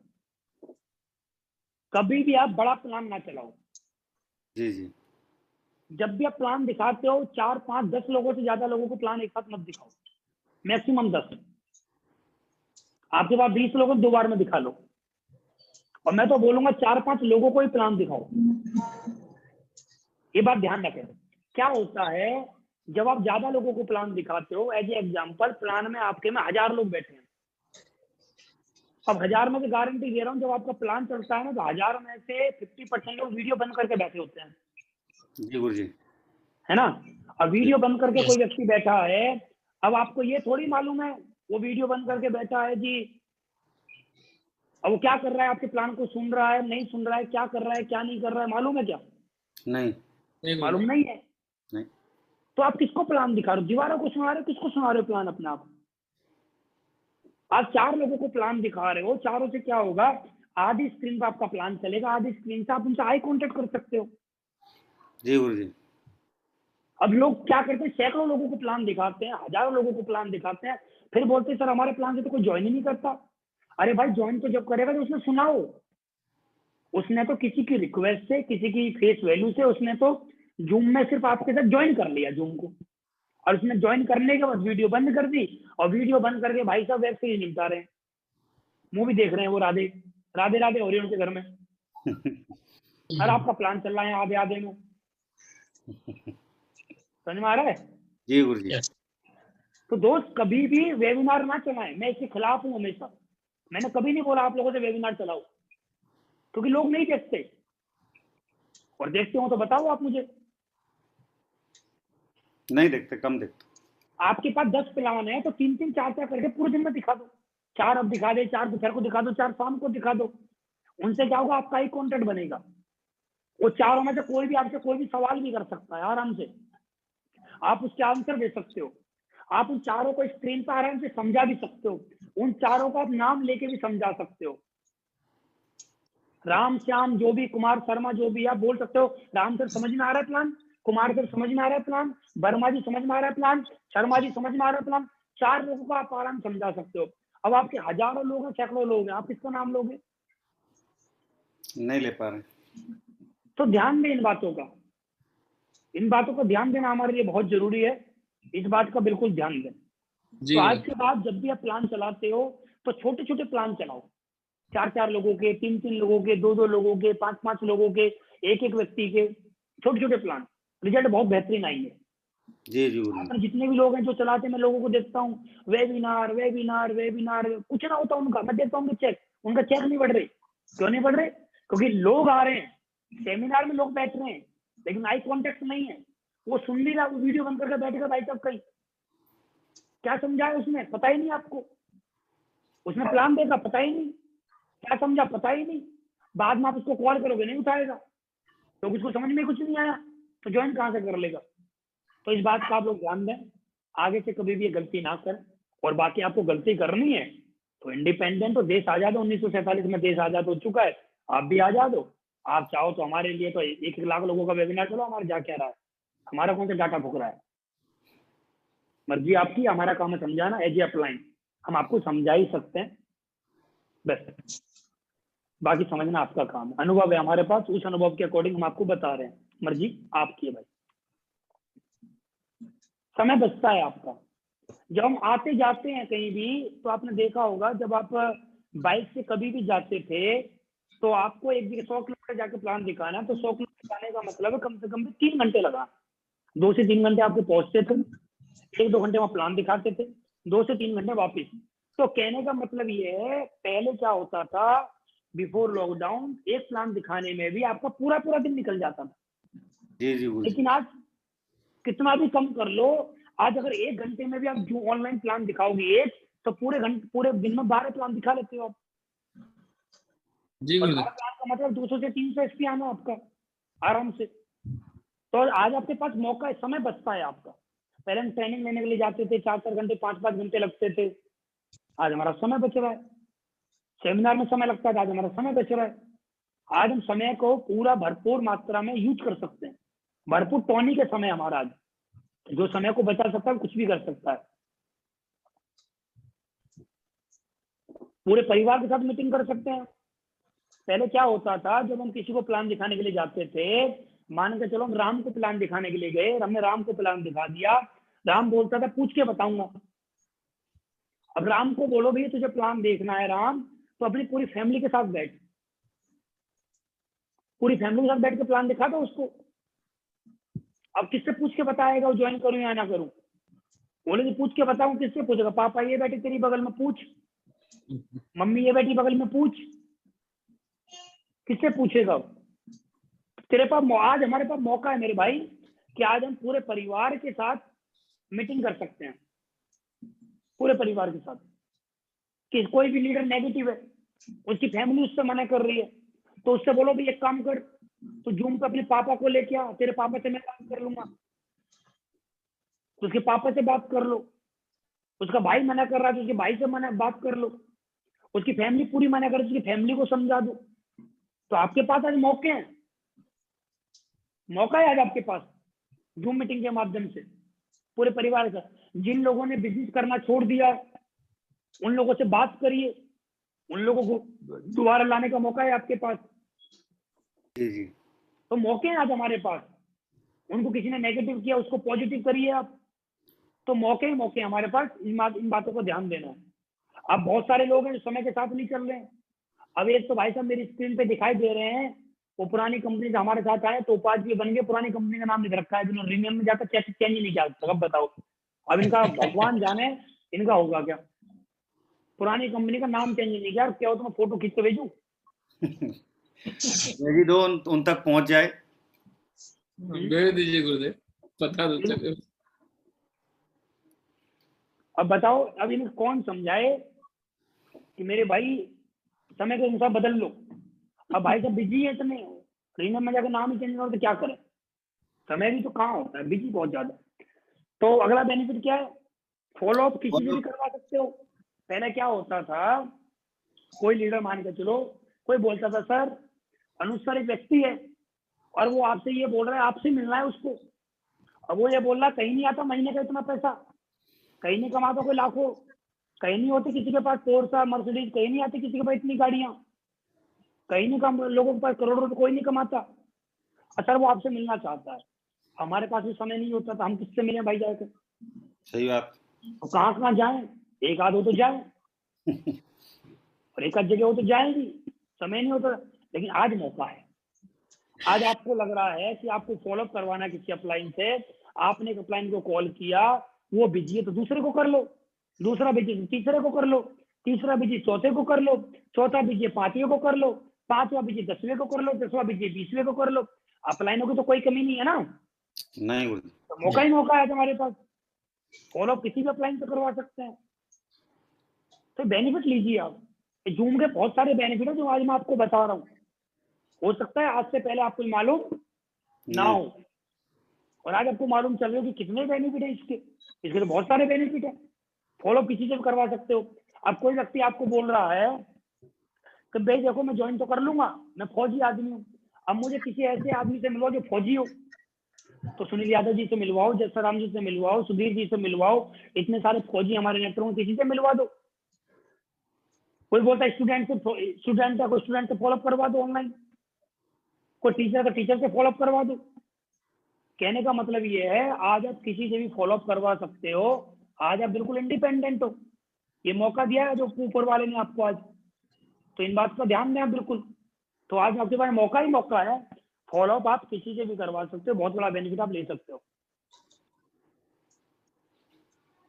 कभी भी आप बड़ा प्लान ना चलाओ। जी जी। जब भी आप प्लान दिखाते हो, 4, 5, 10 लोगों से ज्यादा लोगों को प्लान एक साथ मत दिखाओ, मैक्सिमम 10। आपके पास 20 लोगों को 2 बार में दिखा लो, और मैं तो बोलूंगा 4-5 लोगों को ही प्लान दिखाओ। ये बात ध्यान रखें। क्या होता है, जब आप ज्यादा लोगों को प्लान दिखाते हो, एज ए एग्जाम्पल प्लान में आपके में 1000 लोग बैठे हैं, अब 1000 में से गारंटी दे रहा हूँ, जब आपका प्लान चलता है ना, तो 1000 में से 50% लोग वीडियो बंद करके बैठे होते हैं, जी गुरुजी, है ना। अब वीडियो बंद करके कोई व्यक्ति बैठा है, अब आपको ये थोड़ी मालूम है वो वीडियो बंद करके बैठा है जी, अब वो क्या कर रहा है, आपके प्लान को सुन रहा है नहीं सुन रहा है, क्या कर रहा है क्या नहीं कर रहा है, मालूम है क्या? नहीं मालूम नहीं है। नहीं। तो आप किसको प्लान दिखा रहे हो? दीवारों को सुना रहे हो, किसको सुना रहे हो प्लान? अपने आप। आप 4 लोगों को प्लान दिखा रहे हो, चारों से क्या होगा, आधी स्क्रीन पे आपका प्लान चलेगा, आधी स्क्रीन से आप उनसे आई कांटेक्ट कर सकते हो। जी गुरुजी। अब लोग क्या करते हैं, सैकड़ों लोगों को प्लान दिखाते हैं, हजारों लोगों को प्लान दिखाते हैं, फिर बोलते हैं सर हमारे प्लान से तो कोई ज्वाइन ही नहीं करता। अरे भाई ज्वाइन तो जब करेगा तो उसने सुनाओ, उसने तो किसी की रिक्वेस्ट से, किसी की फेस वैल्यू से उसने तो जूम में सिर्फ आपके साथ ज्वाइन कर लिया जूम को, और उसने ज्वाइन करने के बाद वीडियो बंद कर दी, और वीडियो बंद करके भाई साहब वेब सीरीज निपटा रहे हैं, मूवी देख रहे हैं, वो राधे राधे राधे हो रही है उनके घर में। सर आपका प्लान चल रहा है आधे आधे में, समझ में आ रहा है? जी गुरुजी। तो दोस्त कभी भी वेबिनार ना चलाएं, मैं इसके खिलाफ हूं हमेशा। मैंने कभी नहीं बोला आप लोगों से वेबिनार चलाओ, क्योंकि लोग नहीं देखते, और देखते हो तो बताओ आप मुझे। नहीं देखते, कम देखते। आपके पास 10 प्लान है तो 3-3 4-4 करके पूरे दिन में दिखा दो, 4 अब दिखा दे, 4 दोपहर को दिखा दो, 4 शाम को दिखा दो। उनसे क्या होगा, आपका ही कॉन्टेंट बनेगा। वो चारों में से कोई भी आपसे कोई भी सवाल भी कर सकता है आराम से, आप उसके आंसर दे सकते हो। आप उन चारों को स्क्रीन पर आराम से समझा भी सकते हो, उन चारों को आप नाम लेके भी समझा सकते हो। राम श्याम जो भी, कुमार शर्मा जो भी, आप बोल सकते हो राम सर समझ में आ रहा है प्लान, कुमार सर समझ में आ रहा है प्लान, वर्मा जी समझ में आ रहा है प्लान, शर्मा जी समझ में आ रहा है प्लान। 4 लोगों को आप आराम समझा सकते हो। अब आपके हजारों लोग हैं, सैकड़ों लोग हैं, आप किसका नाम लोगे? नहीं ले पा रहे। तो ध्यान दें इन बातों का, इन बातों को ध्यान देना हमारे लिए बहुत जरूरी है, इस बात का बिल्कुल ध्यान दें। तो आज के बाद जब भी आप प्लान चलाते हो तो छोटे छोटे प्लान चलाओ, 4-4 लोगों के, 3-3 लोगों के, 2-2 लोगों के, 5-5 लोगों के, एक व्यक्ति के, छोटे छोटे प्लान, रिजल्ट बहुत बेहतरीन आएंगे। जी जी गुरुजी। अपन जितने भी लोग हैं जो चलाते हैं, मैं लोगों को देखता हूँ वेबिनार वेबिनार वेबिनार, कुछ ना होता उनका, मैं देखता हूँ चेक, उनका चेक नहीं बढ़ रहे। क्यों नहीं बढ़ रहे? क्योंकि लोग आ रहे हैं, सेमिनार में लोग बैठ रहे हैं, लेकिन आई कॉन्टेक्ट नहीं है। वो सुन नहीं रहा, वो वीडियो बंद करके बैठेगा भाई साहब, कहीं क्या समझाया उसने पता ही नहीं आपको, उसने प्लान देखा पता ही नहीं, क्या समझा पता ही नहीं, बाद में आप उसको कॉल करोगे नहीं उठाएगा, तो उसको समझ में कुछ नहीं आया, तो ज्वाइन कहाँ से कर लेगा? तो इस बात का आप लोग ध्यान दें, आगे से कभी भी ये गलती ना करें। और बाकी आपको गलती करनी है तो इंडिपेंडेंट हो, देश आजाद हो, 1947 में देश आजाद हो चुका है, आप भी आजाद हो। आप चाहो तो हमारे लिए तो 1 लाख लोगों का वेबिनार चलो, हमारा जा क्या रहा है, हमारा कौन सा डाटा फूक रहा है? मर्जी आपकी, हमारा काम है समझाना, एज ए अपलाइन हम आपको समझा ही सकते हैं बस, बाकी समझना आपका काम है। अनुभव है हमारे पास, उस अनुभव के अकॉर्डिंग हम आपको बता रहे हैं, मर्जी आपकी है भाई। समय बचता है आपका। जब हम आते जाते हैं कहीं भी, तो आपने देखा होगा जब आप बाइक से कभी भी जाते थे तो आपको एक जगह 100 किलोमीटर जाके प्लान दिखाना, तो 100 किलोमीटर जाने का मतलब है कम से कम 3 घंटे लगा, 2 से 3 घंटे आपको पहुंचते थे, 1-2 घंटे वहां प्लान दिखाते थे, 2 से 3 घंटे वापिस। तो कहने का मतलब ये है, पहले क्या होता था, बिफोर लॉकडाउन एक प्लान दिखाने में भी आपका पूरा पूरा दिन निकल जाता था। जी जी गुरुजी। लेकिन आज कितना भी कम कर लो, आज अगर 1 घंटे में भी आप जो ऑनलाइन प्लान दिखाओगे एक, तो पूरे दिन में 12 प्लान दिखा लेते हो आप। जी और गुरुजी। 12 प्लान का मतलब 200 से 300 एसपी आना आपका आराम से। तो आज आपके पास मौका है, समय बचता है आपका। पहले हम ट्रेनिंग लेने के लिए जाते थे, 4-4 घंटे 5-5 घंटे लगते थे, आज हमारा समय बच रहा है। सेमिनार में समय लगता है, आज हमारा समय बच रहा है। आज हम समय को पूरा भरपूर मात्रा में यूज कर सकते हैं, भरपूर टॉनिक है समय हमारा आज, जो समय को बचा सकता है कुछ भी कर सकता है। पूरे परिवार के साथ मीटिंग कर सकते हैं। पहले क्या होता था, जब हम किसी को प्लान दिखाने के लिए जाते थे, मान के चलो हम राम को प्लान दिखाने के लिए गए, हमने राम को प्लान दिखा दिया, राम बोलता था पूछ के बताऊंगा। अब राम को बोलो भैया तुझे प्लान देखना है राम, तो अपनी पूरी फैमिली के साथ बैठ, पूरी फैमिली के साथ बैठ के प्लान दिखा दो उसको। अब किससे पूछ के बताएगा वो ज्वाइन करूं या ना करूं? बोले कि पूछ के बताऊं, किससे पूछेगा? पापा ये बैठे तेरी बगल में पूछ, मम्मी ये बैठी बगल में पूछ, किससे पूछेगा? तेरे पास आज हमारे पास मौका है मेरे भाई कि आज हम पूरे परिवार के साथ मीटिंग कर सकते हैं, पूरे परिवार के साथ। कि कोई भी लीडर नेगेटिव है, उसकी फैमिली उससे मना कर रही है, तो उससे बोलो भाई एक काम कर, तो जूम पे अपने पापा को लेके आ, तेरे पापा से मैं बात कर लूंगा, तो उसके पापा से बात कर लो, उसका भाई मना कर रहा है तो उसके भाई से मना बात कर लो, उसकी फैमिली पूरी मना कर, उसकी फैमिली को समझा दो। तो आपके पास आज मौके हैं, मौका है आज आपके पास जूम मीटिंग के माध्यम से पूरे परिवार का। जिन लोगों ने बिजनेस करना छोड़ दिया उन लोगों से बात करिए, उन लोगों को दोबारा लाने का मौका है आपके पास। जी जी। तो मौके हैं आज हमारे पास। उनको किसी ने नेगेटिव किया उसको पॉजिटिव करिए आप। तो मौके ही मौके हैं हमारे पास, इन बातों को ध्यान देना है। अब बहुत सारे लोग हैं जो समय के साथ नहीं चल रहे हैं। अब एक तो भाई साहब मेरी स्क्रीन पे दिखाई दे रहे हैं, वो पुरानी कंपनी से हमारे साथ आए तो उपाधि बन गए, पुरानी कंपनी का नाम नहीं रखा है, जिन्होंने रिनियम में जाकर चेंज ही नहीं किया। अब बताओ, अब इनका भगवान जाने इनका होगा क्या। पुरानी कंपनी का नाम चेंज नहीं किया, क्या हो तो मैं फोटो खींच के भेजूं। भेज दो उन तक पहुंच जाए। भेज दीजिए गुरुदेव, पता तो चले। अब बताओ, अब इन्हें कौन समझाए कि मेरे भाई समय के अनुसार बदल लो। अब भाई साहब बिजी है इतने, रिनियम में जाकर नाम ही चेंज करो तो क्या करें, समय भी तो कहाँ होता है, बिजी बहुत ज्यादा। तो अगला बेनिफिट क्या है, फॉलो अप किसी से भी करवा सकते हो। पहले क्या होता था, कोई लीडर मान के चलो, कोई बोलता था सर अनुज सर एक व्यक्ति है और वो आपसे ये बोल रहा है, आपसे मिलना है उसको। अब वो ये बोल रहा कहीं नहीं आता महीने का इतना पैसा, कहीं नहीं कमाता कोई लाखों, कहीं नहीं होती किसी के पास पोर्सा मर्सिडीज, कहीं नहीं आती किसी के पास इतनी गाड़ियां, कहीं नहीं कम लोगों के पास करोड़ों रुपए कोई नहीं कमाता। अच्छा वो आपसे मिलना चाहता है, हमारे पास भी समय नहीं होता था, हम किससे मिले भाई जाकर। सही बात। तो कहाँ कहाँ जाए, एक आध हो तो जाए और एक आध जगह हो तो जाएंगी, समय नहीं होता। लेकिन आज मौका है, आज आपको लग रहा है कि आपको फॉलोअप करवाना है किसी अपलाइन से, आपने एक अपलाइन को कॉल किया, वो बिजी है तो दूसरे को कर लो, दूसरा बिजी तो तीसरे को कर लो, तीसरा बिजी चौथे को कर लो, चौथा बिजी पांचवें को कर लो, पांचवा बिजी 10वें को कर लो, 10वां बिजी 20वें को कर लो। अपलाइनों की तो कोई कमी नहीं है ना, नहीं गुरुदेव। तो मौका ही मौका है हमारे पास, फॉलोअप किसी भी अपलाइन से करवा सकते हैं। तो बेनिफिट लीजिए आप, जूम के बहुत सारे बेनिफिट है जो आज मैं आपको बता रहा हूँ। हो सकता है आज से पहले आपको मालूम ना हो, और आज आपको मालूम चल रहा है कि कितने बेनिफिट है इसके तो बहुत सारे बेनिफिट है। फॉलो किसी से भी करवा सकते हो। अब कोई व्यक्ति आपको बोल रहा है कि भाई देखो मैं ज्वाइन तो कर लूंगा, मैं फौजी आदमी हूँ, अब मुझे किसी ऐसे आदमी से मिलवाओ जो फौजी हो, तो सुनील यादव जी से मिलवाओ, जसराम जी से मिलवाओ, सुधीर जी से मिलवाओ, इतने सारे फौजी हमारे नेटवर्क में, किसी से मिलवा दो। कोई बोलता है स्टूडेंट है, कोई स्टूडेंट से फॉलोअप करवा दो ऑनलाइन, कोई टीचर से फॉलोअप करवा दो। कहने का मतलब ये है आज आप किसी से भी फॉलोअप करवा सकते हो, आज आप बिल्कुल इंडिपेंडेंट हो। ये मौका दिया है जो ऊपर वाले ने आपको आज, तो इन बात का ध्यान दें आप बिल्कुल। तो आज आपके पास मौका ही मौका है, फॉलोअप आप किसी से भी करवा सकते हो, बहुत बड़ा बेनिफिट आप ले सकते हो।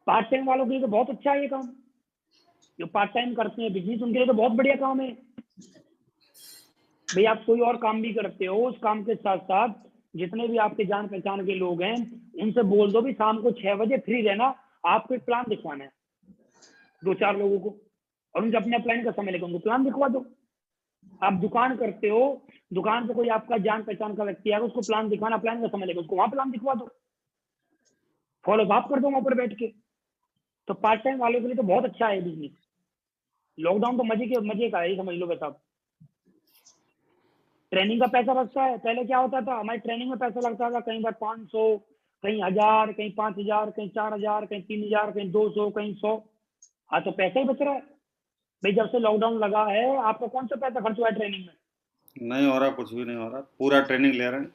पार्ट टाइम वालों के लिए तो बहुत अच्छा है ये काम, जो पार्ट टाइम करते हैं बिजनेस, उनके लिए तो बहुत बढ़िया काम है भाई। आप कोई और काम भी करते हो, उस काम के साथ साथ जितने भी आपके जान पहचान के लोग हैं उनसे बोल दो भी शाम को 6 बजे फ्री रहना, आपको एक प्लान दिखवाना है 2-4 लोगों को, और उनसे अपने प्लान का समय लेकर उनको प्लान दिखवा दो। आप दुकान करते हो, दुकान पे कोई आपका जान पहचान का व्यक्ति आएगा, उसको प्लान दिखवाना, प्लान का समय लेकर उसको वहां प्लान दिखवा दो, फॉलो आप कर दो वहां पर बैठ के। तो पार्ट टाइम वालों के लिए तो बहुत अच्छा है बिजनेस। लॉकडाउन तो मजे का है, समझ लो बस आप। ट्रेनिंग का पैसा बचता है, पहले क्या होता था हमारी ट्रेनिंग में पैसा लगता था कहीं बार 500, कहीं 1000, कहीं 5000, कहीं 4000, कहीं 3000, कहीं 200, कहीं 100। हाँ तो पैसा ही बच रहा है भाई। जब से लॉकडाउन लगा है आपका कौन सा पैसा खर्च हुआ है ट्रेनिंग में? नहीं हो रहा, कुछ भी नहीं हो रहा, पूरा ट्रेनिंग ले रहे हैं,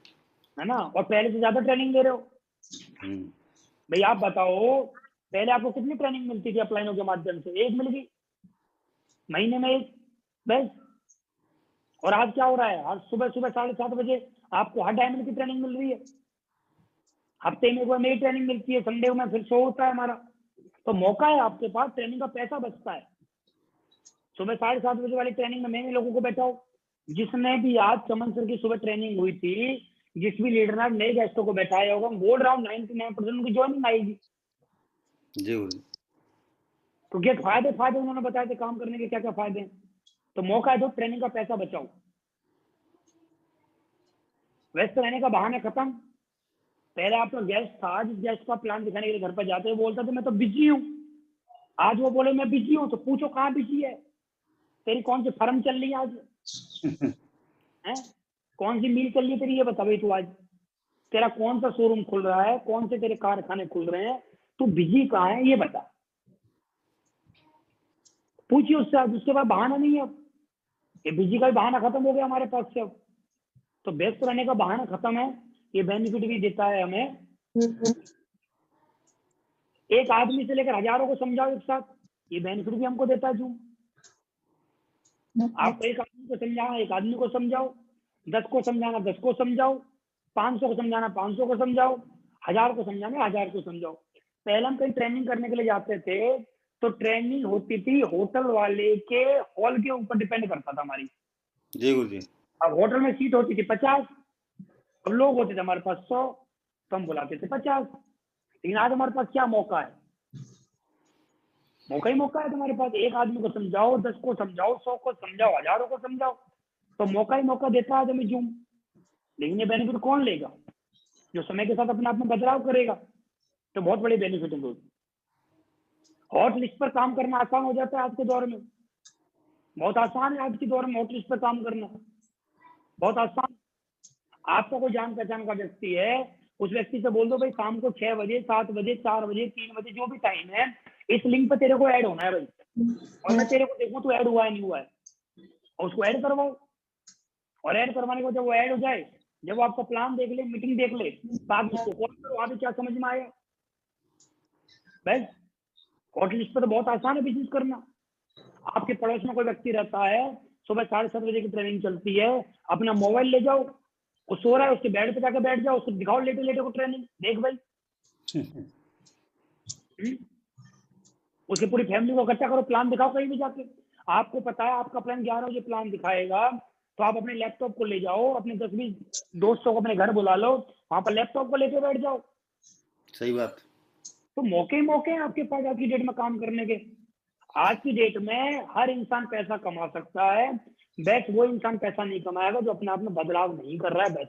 है ना, और पहले से ज्यादा ट्रेनिंग ले रहे हो। भाई आप बताओ, पहले आपको कितनी ट्रेनिंग मिलती थी अपलाइनों के माध्यम से? एक मिल गई महीने में एक, बस। और आज क्या हो रहा है, आज सुबह 7:30 बजे आपको हर डायमंड की ट्रेनिंग मिल रही है, हफ्ते में एक बार मेरी ट्रेनिंग मिलती है, संडे में फिर शो होता है हमारा। तो मौका है आपके पास, ट्रेनिंग का पैसा बचता है। सुबह 7:30 बजे वाली ट्रेनिंग में मैंने लोगों को बैठाओ, जिसने भी आज चमन सर की सुबह ट्रेनिंग हुई थी, जिस भी लीडर ने नए गेस्टों को बैठाया होगा, बोल रहा हूँ 99% उनकी ज्वाइनिंग आएगी। जी गुरु। तो क्या फायदे उन्होंने बताए थे, काम करने के क्या क्या फायदे हैं। तो मौका है, जो ट्रेनिंग का पैसा बचाओ। व्यस्त रहने का बहाना खत्म। पहले आपका गेस्ट था, जिस गेस्ट का प्लान दिखाने के लिए घर पर जाते हुए बोलता था मैं तो बिजी हूँ, आज वो बोले मैं बिजी हूँ, तो पूछो कहाँ बिजी है, तेरी कौन सी फर्म चल रही है आज, है कौन सी मील चल रही है तेरी, ये बता भाई तू आज, तेरा कौन सा शोरूम खुल रहा है, कौन से तेरे कारखाने खुल रहे हैं, तू बिजी कहाँ है ये बता, पूछिए उससे। आज उसके बाद बहाना नहीं है, अब ये बिजी का भी बहाना खत्म हो गया हमारे पास से। अब तो व्यस्त रहने का बहाना खत्म है, ये बेनिफिट भी देता है हमें। एक आदमी से लेकर हजारों को समझाओ एक साथ, ये बेनिफिट भी हमको देता है जूम। आप एक आदमी को समझाना, एक आदमी को समझाओ, 10 को समझाना 10 को समझाओ, 500 को समझाना 500 को समझाओ, 1000 को समझाना 1000 को समझाओ। पहले हम कहीं ट्रेनिंग करने के लिए जाते थे तो ट्रेनिंग होती थी होटल वाले के हॉल के ऊपर डिपेंड करता था हमारी। जी गुरु जी। अब होटल में सीट होती थी 50, अब लोग होते थे हमारे पास 100, तो हम बुलाते थे 50। लेकिन आज हमारे पास क्या मौका है, मौका ही मौका है तुम्हारे पास। एक आदमी को समझाओ, 10 को समझाओ, 100 को समझाओ, हजारों को समझाओ, तो मौका ही मौका देता है हमें जूम। लेकिन ये बेनिफिट कौन लेगा, जो समय के साथ अपने आप में बदलाव करेगा। तो बहुत बड़ी बेनिफिट है दोस्तों। हॉट लिस्ट पर काम करना आसान हो जाता है आज के दौर में, बहुत आसान है आज के दौर में हॉट लिस्ट पर काम करना, बहुत आसान। आपका कोई जान पहचान का व्यक्ति है, उस व्यक्ति से बोल दो भाई शाम को 6 बजे 7 बजे 4 बजे 3 बजे जो भी टाइम है, इस लिंक पर तेरे को ऐड होना है भाई, और मैं तेरे को देखूं तो ऐड हुआ है नहीं हुआ है, और उसको ऐड करवाओ। और ऐड करवाने के बाद जब वो ऐड हो जाए, जब वो आपका प्लान देख ले, मीटिंग देख ले, तो आप उसको कॉल करो, वहां पे क्या समझ में आया। बस हॉट लिस्ट पर तो बहुत आसान है बिजनेस करना। आपके पड़ोस में कोई व्यक्ति रहता है, सुबह 7:30 बजे की ट्रेनिंग चलती है, अपना मोबाइल ले जाओ, वो सो रहा है उसके बेड पे जाकर बैठ जाओ, उसको दिखाओ लेटे लेटे को ट्रेनिंग, देख भाई। उसकी पूरी फैमिली को इकट्ठा करो, प्लान दिखाओ कहीं भी जाके। आपको पता है आपका प्लान 11 बजे प्लान दिखाएगा, तो आप अपने लैपटॉप को ले जाओ, अपने 10-20 दोस्तों को अपने घर बुला लो, वहां पर लैपटॉप को लेके बैठ जाओ। सही बात। तो मौके ही मौके हैं आपके पास आज की डेट में काम करने के। आज की डेट में हर इंसान पैसा कमा सकता है, बस वो इंसान पैसा नहीं कमाएगा जो अपने आप में बदलाव नहीं कर रहा है, बस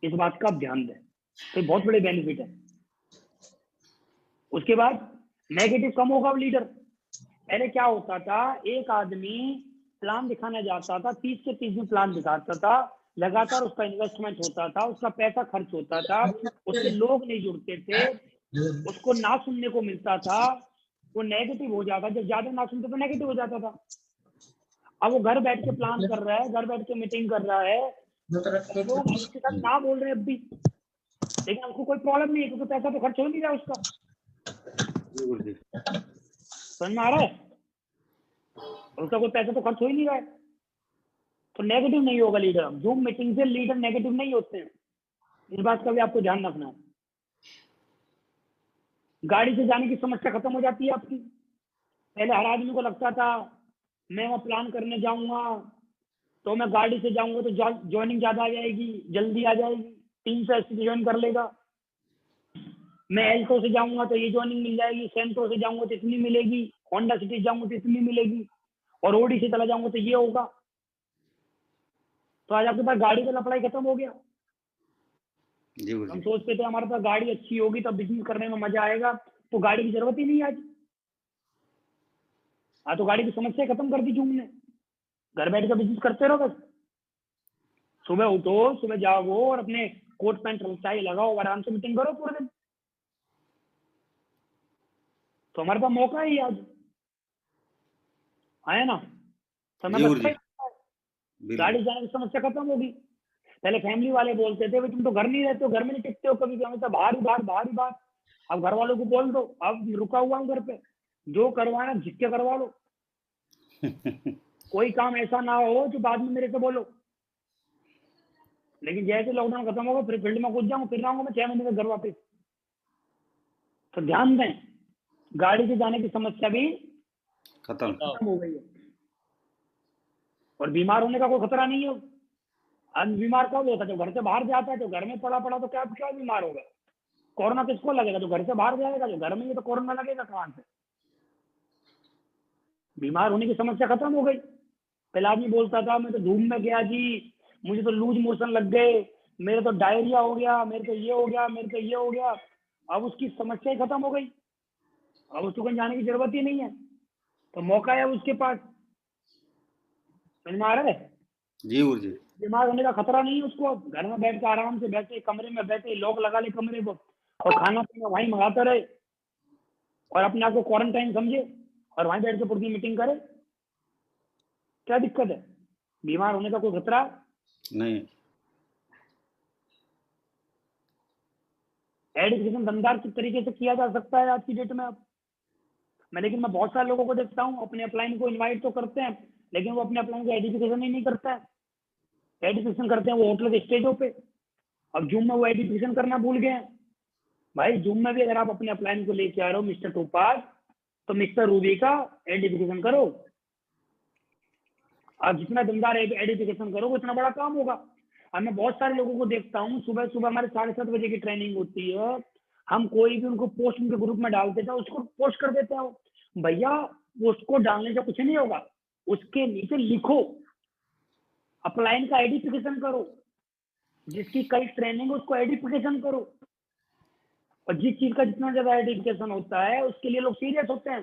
इस बात का आप ध्यान दें। तो बहुत बड़े बेनिफिट है। उसके बाद नेगेटिव कम होगा लीडर। पहले क्या होता था, एक आदमी प्लान दिखाने जाता था, 30 से 30 दिन प्लान दिखाता था, लगातार उसका इन्वेस्टमेंट होता था, उसका पैसा खर्च होता था, उससे लोग नहीं जुड़ते थे, उसको ना सुनने को मिलता था, वो नेगेटिव हो जाता, जब ज्यादा ना सुनते तो नेगेटिव हो जाता था। अब वो घर बैठ के प्लान कर रहा है, घर बैठ के मीटिंग कर रहा है, लोग उसके साथ ना बोल रहे हैं अब भी, लेकिन उसको कोई प्रॉब्लम नहीं है क्योंकि पैसा तो खर्च हो नहीं रहा उसका। समझ में आ रहा है, उसका कोई पैसा तो खर्च हो ही नहीं रहा है, तो नेगेटिव नहीं होगा लीडर। जूम मीटिंग से लीडर नेगेटिव नहीं होते हैं, इस बात का भी आपको ध्यान रखना है। गाड़ी से जाने की समस्या खत्म हो जाती है आपकी। पहले हर आदमी को लगता था मैं वहां प्लान करने जाऊंगा तो मैं गाड़ी से जाऊंगा तो ज्वाइनिंग ज्यादा आ जाएगी, जल्दी आ जाएगी, 300 एसटी ज्वाइन कर लेगा। मैं एल्टो से जाऊंगा तो ये ज्वाइनिंग मिल जाएगी, सेंट्रो से जाऊंगा तो इतनी मिलेगी, होंडा सिटी जाऊंगा तो इतनी मिलेगी, और ओडी से चला जाऊंगा तो ये होगा। तो आज आपके पास गाड़ी का लफड़ा खत्म हो गया। हम सोचते थे हमारे पास गाड़ी अच्छी होगी तो बिजनेस करने में मजा आएगा, तो गाड़ी की जरूरत ही नहीं आज। तो गाड़ी की समस्या खत्म कर दी जूम ने। घर बैठ कर बिजनेस करते रहो बस। सुबह उठो, सुबह जागो और अपने कोट पैंट टाई लगाओ, आराम से मीटिंग करो पूरे दिन। तो हमारे पास मौका है आज, है ना। समय बचता है, गाड़ी जाने की समस्या खत्म होगी। पहले फैमिली वाले बोलते थे तुम तो घर नहीं रहते हो, घर में नहीं टिकते हो कभी, हमेशा बाहर ही बाहर बाहर ही बाहर। अब घर वालों को बोल दो अब रुका हुआ हूँ घर पे, जो करवाना झिक्के करवा लो। कोई काम ऐसा ना हो जो बाद में मेरे से बोलो। लेकिन जैसे लॉकडाउन खत्म होगा फिर फील्ड में कूद जाऊंगा, फिर आऊंगा मैं 6 महीने में घर वापस। तो ध्यान दें, गाड़ी से जाने की समस्या भी खत्म हो गई है, और बीमार होने का कोई खतरा नहीं है। आज बीमार कब होता है, जो घर से बाहर जाता है, जो घर में पड़ा पड़ा तो क्या क्या बीमार होगा। कोरोना किसको लगेगा, जो घर से बाहर जाएगा, जो घर में ही तो कोरोना लगेगा कहां से। बीमार होने की समस्या खत्म हो गई। पहले आदमी बोलता था मैं तो धूप में गया जी, मुझे तो लूज मोशन लग गए, मेरे तो डायरिया हो गया, मेरे को ये हो गया, मेरे को ये हो गया। अब उसकी समस्या ही खत्म हो गई। अब उसको कहीं जाने की जरूरत ही नहीं है, तो मौका है उसके पास। समझ में आ रहा है? जी गुरु जी। बीमार होने का खतरा नहीं है उसको, घर में बैठ के आराम से बैठे, कमरे में बैठे, लॉक लगा ले कमरे को, और खाना पीना वहीं मंगाता रहे, और अपने आप को क्वारंटाइन समझे, और वहीं बैठ के पूरी मीटिंग करे। क्या दिक्कत है? बीमार होने का कोई खतरा नहीं। एडुकेशन दमदार तरीके से किया जा सकता है आज की डेट में। अब लेकिन मैं बहुत सारे लोगों को देखता हूँ अपने अपलाइन को इनवाइट तो करते हैं, लेकिन वो अपने अपलाइन को एडिफिकेशन ही नहीं करता है। एडिफिकेशन करते हैं वो होटल के स्टेजों पे। अब जूम में वो एडिफिकेशन करना भूल गए हैं। भाई जूम में भी अगर आप अपने अपलाइन को लेके आ रहे हो मिस्टर टोपाज, तो मिस्टर रूबी का एडिफिकेशन करो। आप जितना दमदार एडिफिकेशन करोगे उतना बड़ा काम होगा। अब मैं बहुत सारे लोगों को देखता हूँ, सुबह सुबह हमारे 7:30 बजे की ट्रेनिंग होती है, हम कोई भी उनको पोस्ट उनके ग्रुप में डाल देते हैं, उसको पोस्ट कर देते हैं। भैया पोस्ट को डालने से कुछ नहीं होगा, उसके नीचे लिखो, अपलाइन का एडिफिकेशन करो, जिसकी कई ट्रेनिंग उसको एडिफिकेशन करो। और जिस चीज का जितना ज्यादा एडिफिकेशन होता है उसके लिए लोग सीरियस होते हैं।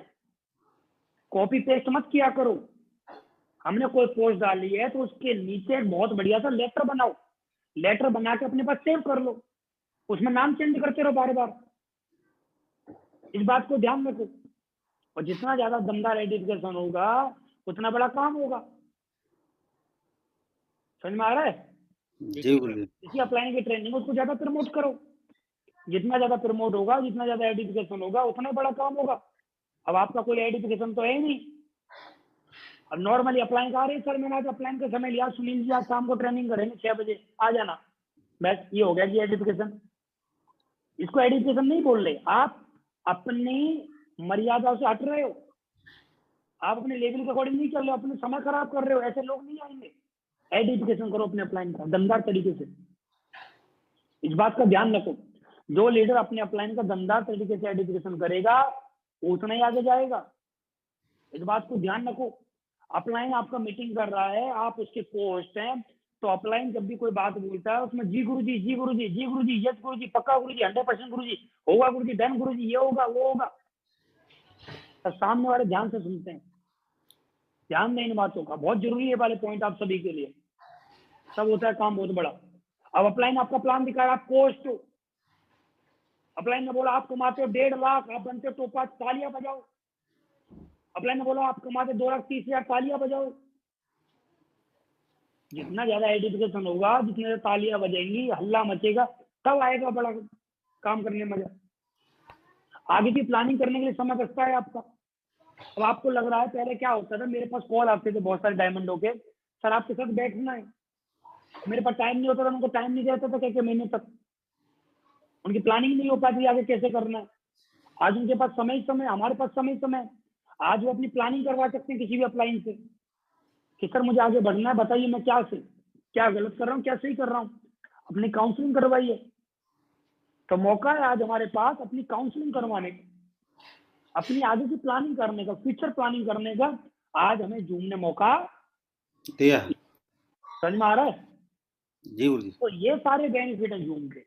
कॉपी पेस्ट मत किया करो। हमने कोई पोस्ट डाली है तो उसके नीचे एक बहुत बढ़िया सा लेटर बनाओ, लेटर बना के अपने पास सेव कर लो, उसमें नाम चेंज करते रहो बार बार। इस बात को ध्यान रखो। और जितना ज्यादा दमदार एडिफिकेशन होगा उतना बड़ा काम होगा। समझ में आ रहा है? जी गुरु जी। इसी अपलाइन की ट्रेनिंग उसको ज्यादा प्रमोट करो। जितना ज्यादा प्रमोट होगा, जितना ज्यादा एडिफिकेशन होगा, उतना बड़ा काम होगा। अब आपका कोई एडिफिकेशन तो है ही नहीं। अब नॉर्मली अपलाइन आ रही, सर मैंने आज अपलाइन का समय लिया, सुनील जी आज शाम को ट्रेनिंग करेंगे 6 बजे आ जाना, बस ये हो गया जी एडिफिकेशन। इसको एडिफिकेशन नहीं बोल रहे, आप अपनी मर्यादा से हट रहे हो, आप अपने लेवल के अकॉर्डिंग नहीं चल रहे हो, अपने समय खराब कर रहे हो। ऐसे लोग नहीं आएंगे। एडिफिकेशन करो अपने अपलाइन का दमदार तरीके से। इस बात का ध्यान रखो, जो लीडर अपने अपलाइन का दमदार तरीके से एडिफिकेशन करेगा वो उतना ही आगे जाएगा। इस बात को ध्यान रखो। अपलाइन आपका मीटिंग कर रहा है, आप उसके पोस्ट हैं, तो अपलाइन जब भी कोई बात बोलता है उसमें जी गुरु जी, जी गुरु जी, जी गुरु जी, यस गुरु जी, पक्का गुरु जी, 100% गुरु जी, होगा गुरु जी, डन गुरु जी, ये होगा वो होगा। तो सामने वाले ध्यान से सुनते हैं। ध्यान दें इन बातों का, बहुत जरूरी है वाले पॉइंट आप सभी के लिए। सब होता है काम बहुत बड़ा। अब अपलाइन आपका प्लान दिखाया, आप पोस्ट हो, अपलाइन ने बोला आप कमाते हो 1.5 लाख, आप बनते हो टोपाज, तालियां बजाओ। अपलाइन ने बोला आप कमाते 2,30,000, तालियां बजाओ। जितना ज्यादा एडिफिकेशन होगा, जितने ज्यादा तालियां बजेंगी, हल्ला मचेगा, तब आएगा बड़ा काम करने में मजा। आगे की प्लानिंग करने के लिए समय बचता है आपका। अब आपको लग रहा है पहले क्या होता था, मेरे पास कॉल आते थे बहुत सारे डायमंडों के, सर आपके साथ बैठना है, मेरे पास टाइम नहीं होता था, उनको टाइम नहीं देता था कई महीने तक, उनकी प्लानिंग नहीं हो पाती आगे कैसे करना है। आज उनके पास समय ही समय, हमारे पास समय ही समय। आज वो अपनी प्लानिंग करवा सकते हैं किसी भी अपलाइन से कि सर मुझे आगे बढ़ना है, बताइए मैं क्या गलत कर रहा हूँ, क्या सही कर रहा हूँ, अपनी काउंसलिंग करवाइए। तो मौका है आज हमारे पास अपनी काउंसलिंग करवाने का, अपनी आगे की प्लानिंग करने का, फ्यूचर प्लानिंग करने का। आज हमें जूम ने मौका दिया। समझ में आ रहा है? जी गुरु जी। तो ये सारे बेनिफिट हैं जूम के।